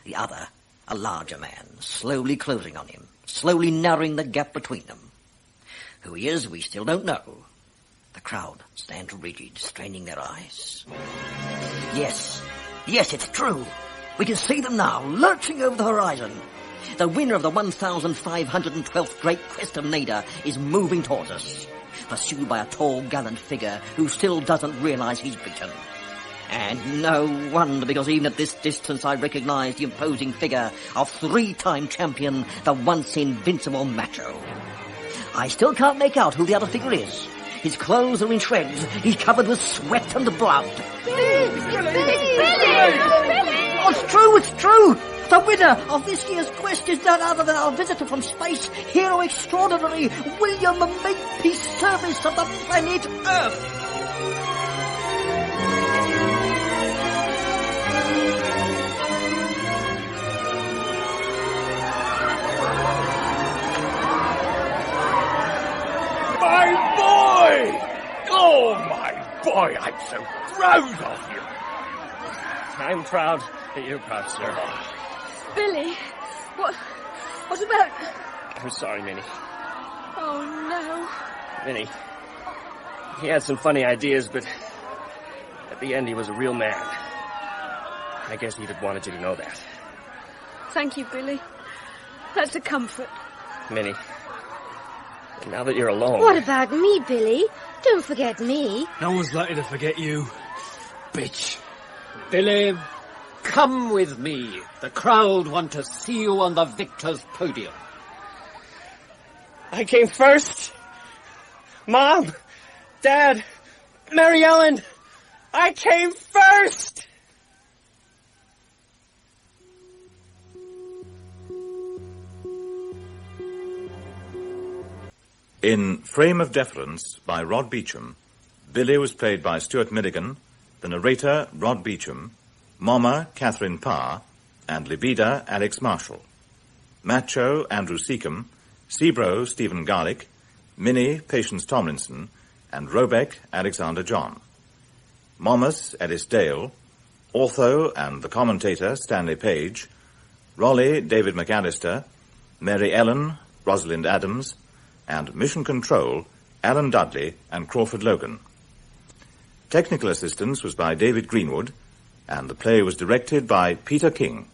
Speaker 13: The other, a larger man, slowly closing on him, slowly narrowing the gap between them. Who he is, we still don't know. The crowd stand rigid, straining their eyes. Yes, it's true. We can see them now, lurching over the horizon. The winner of the 1,512th Great Quest of Nede is moving towards us, pursued by a tall, gallant figure who still doesn't realize he's beaten. And no wonder, because even at this distance I recognize the imposing figure of three-time champion, the once invincible Macho. I still can't make out who the other figure is. His clothes are in shreds. He's covered with sweat and blood.
Speaker 12: Billy!
Speaker 13: It's true! The winner of this year's quest is none other than our visitor from space, hero extraordinary, William Makepeace Service of the planet Earth.
Speaker 11: My boy! Oh, my boy, I'm so proud of you.
Speaker 17: I'm proud that you're proud, sir.
Speaker 8: Billy, what about...
Speaker 17: I'm sorry, Minnie.
Speaker 8: Oh, no.
Speaker 17: Minnie, he had some funny ideas, but at the end he was a real man. I guess he'd have wanted you to know that.
Speaker 8: Thank you, Billy. That's a comfort.
Speaker 17: Minnie, now that you're alone...
Speaker 7: What about me, Billy? Don't forget me.
Speaker 18: No one's likely to forget you, bitch.
Speaker 10: Billy, come with me. The crowd want to see you on the victor's podium.
Speaker 17: I came first. Mom, Dad, Mary Ellen, I came first!
Speaker 2: In Frame of Deference by Rod Beecham, Billy was played by Stuart Milligan, the narrator Rod Beecham, Mama Catherine Parr, and Libida Alex Marshall. Macho Andrew Seacombe, Seabro Stephen Garlick, Minnie Patience Tomlinson, and Robeck Alexander John. Momus Ellis Dale, Ortho and the commentator Stanley Page, Raleigh David McAllister, Mary Ellen Rosalind Adams, and Mission Control Alan Dudley and Crawford Logan. Technical assistance was by David Greenwood, and the play was directed by Peter King.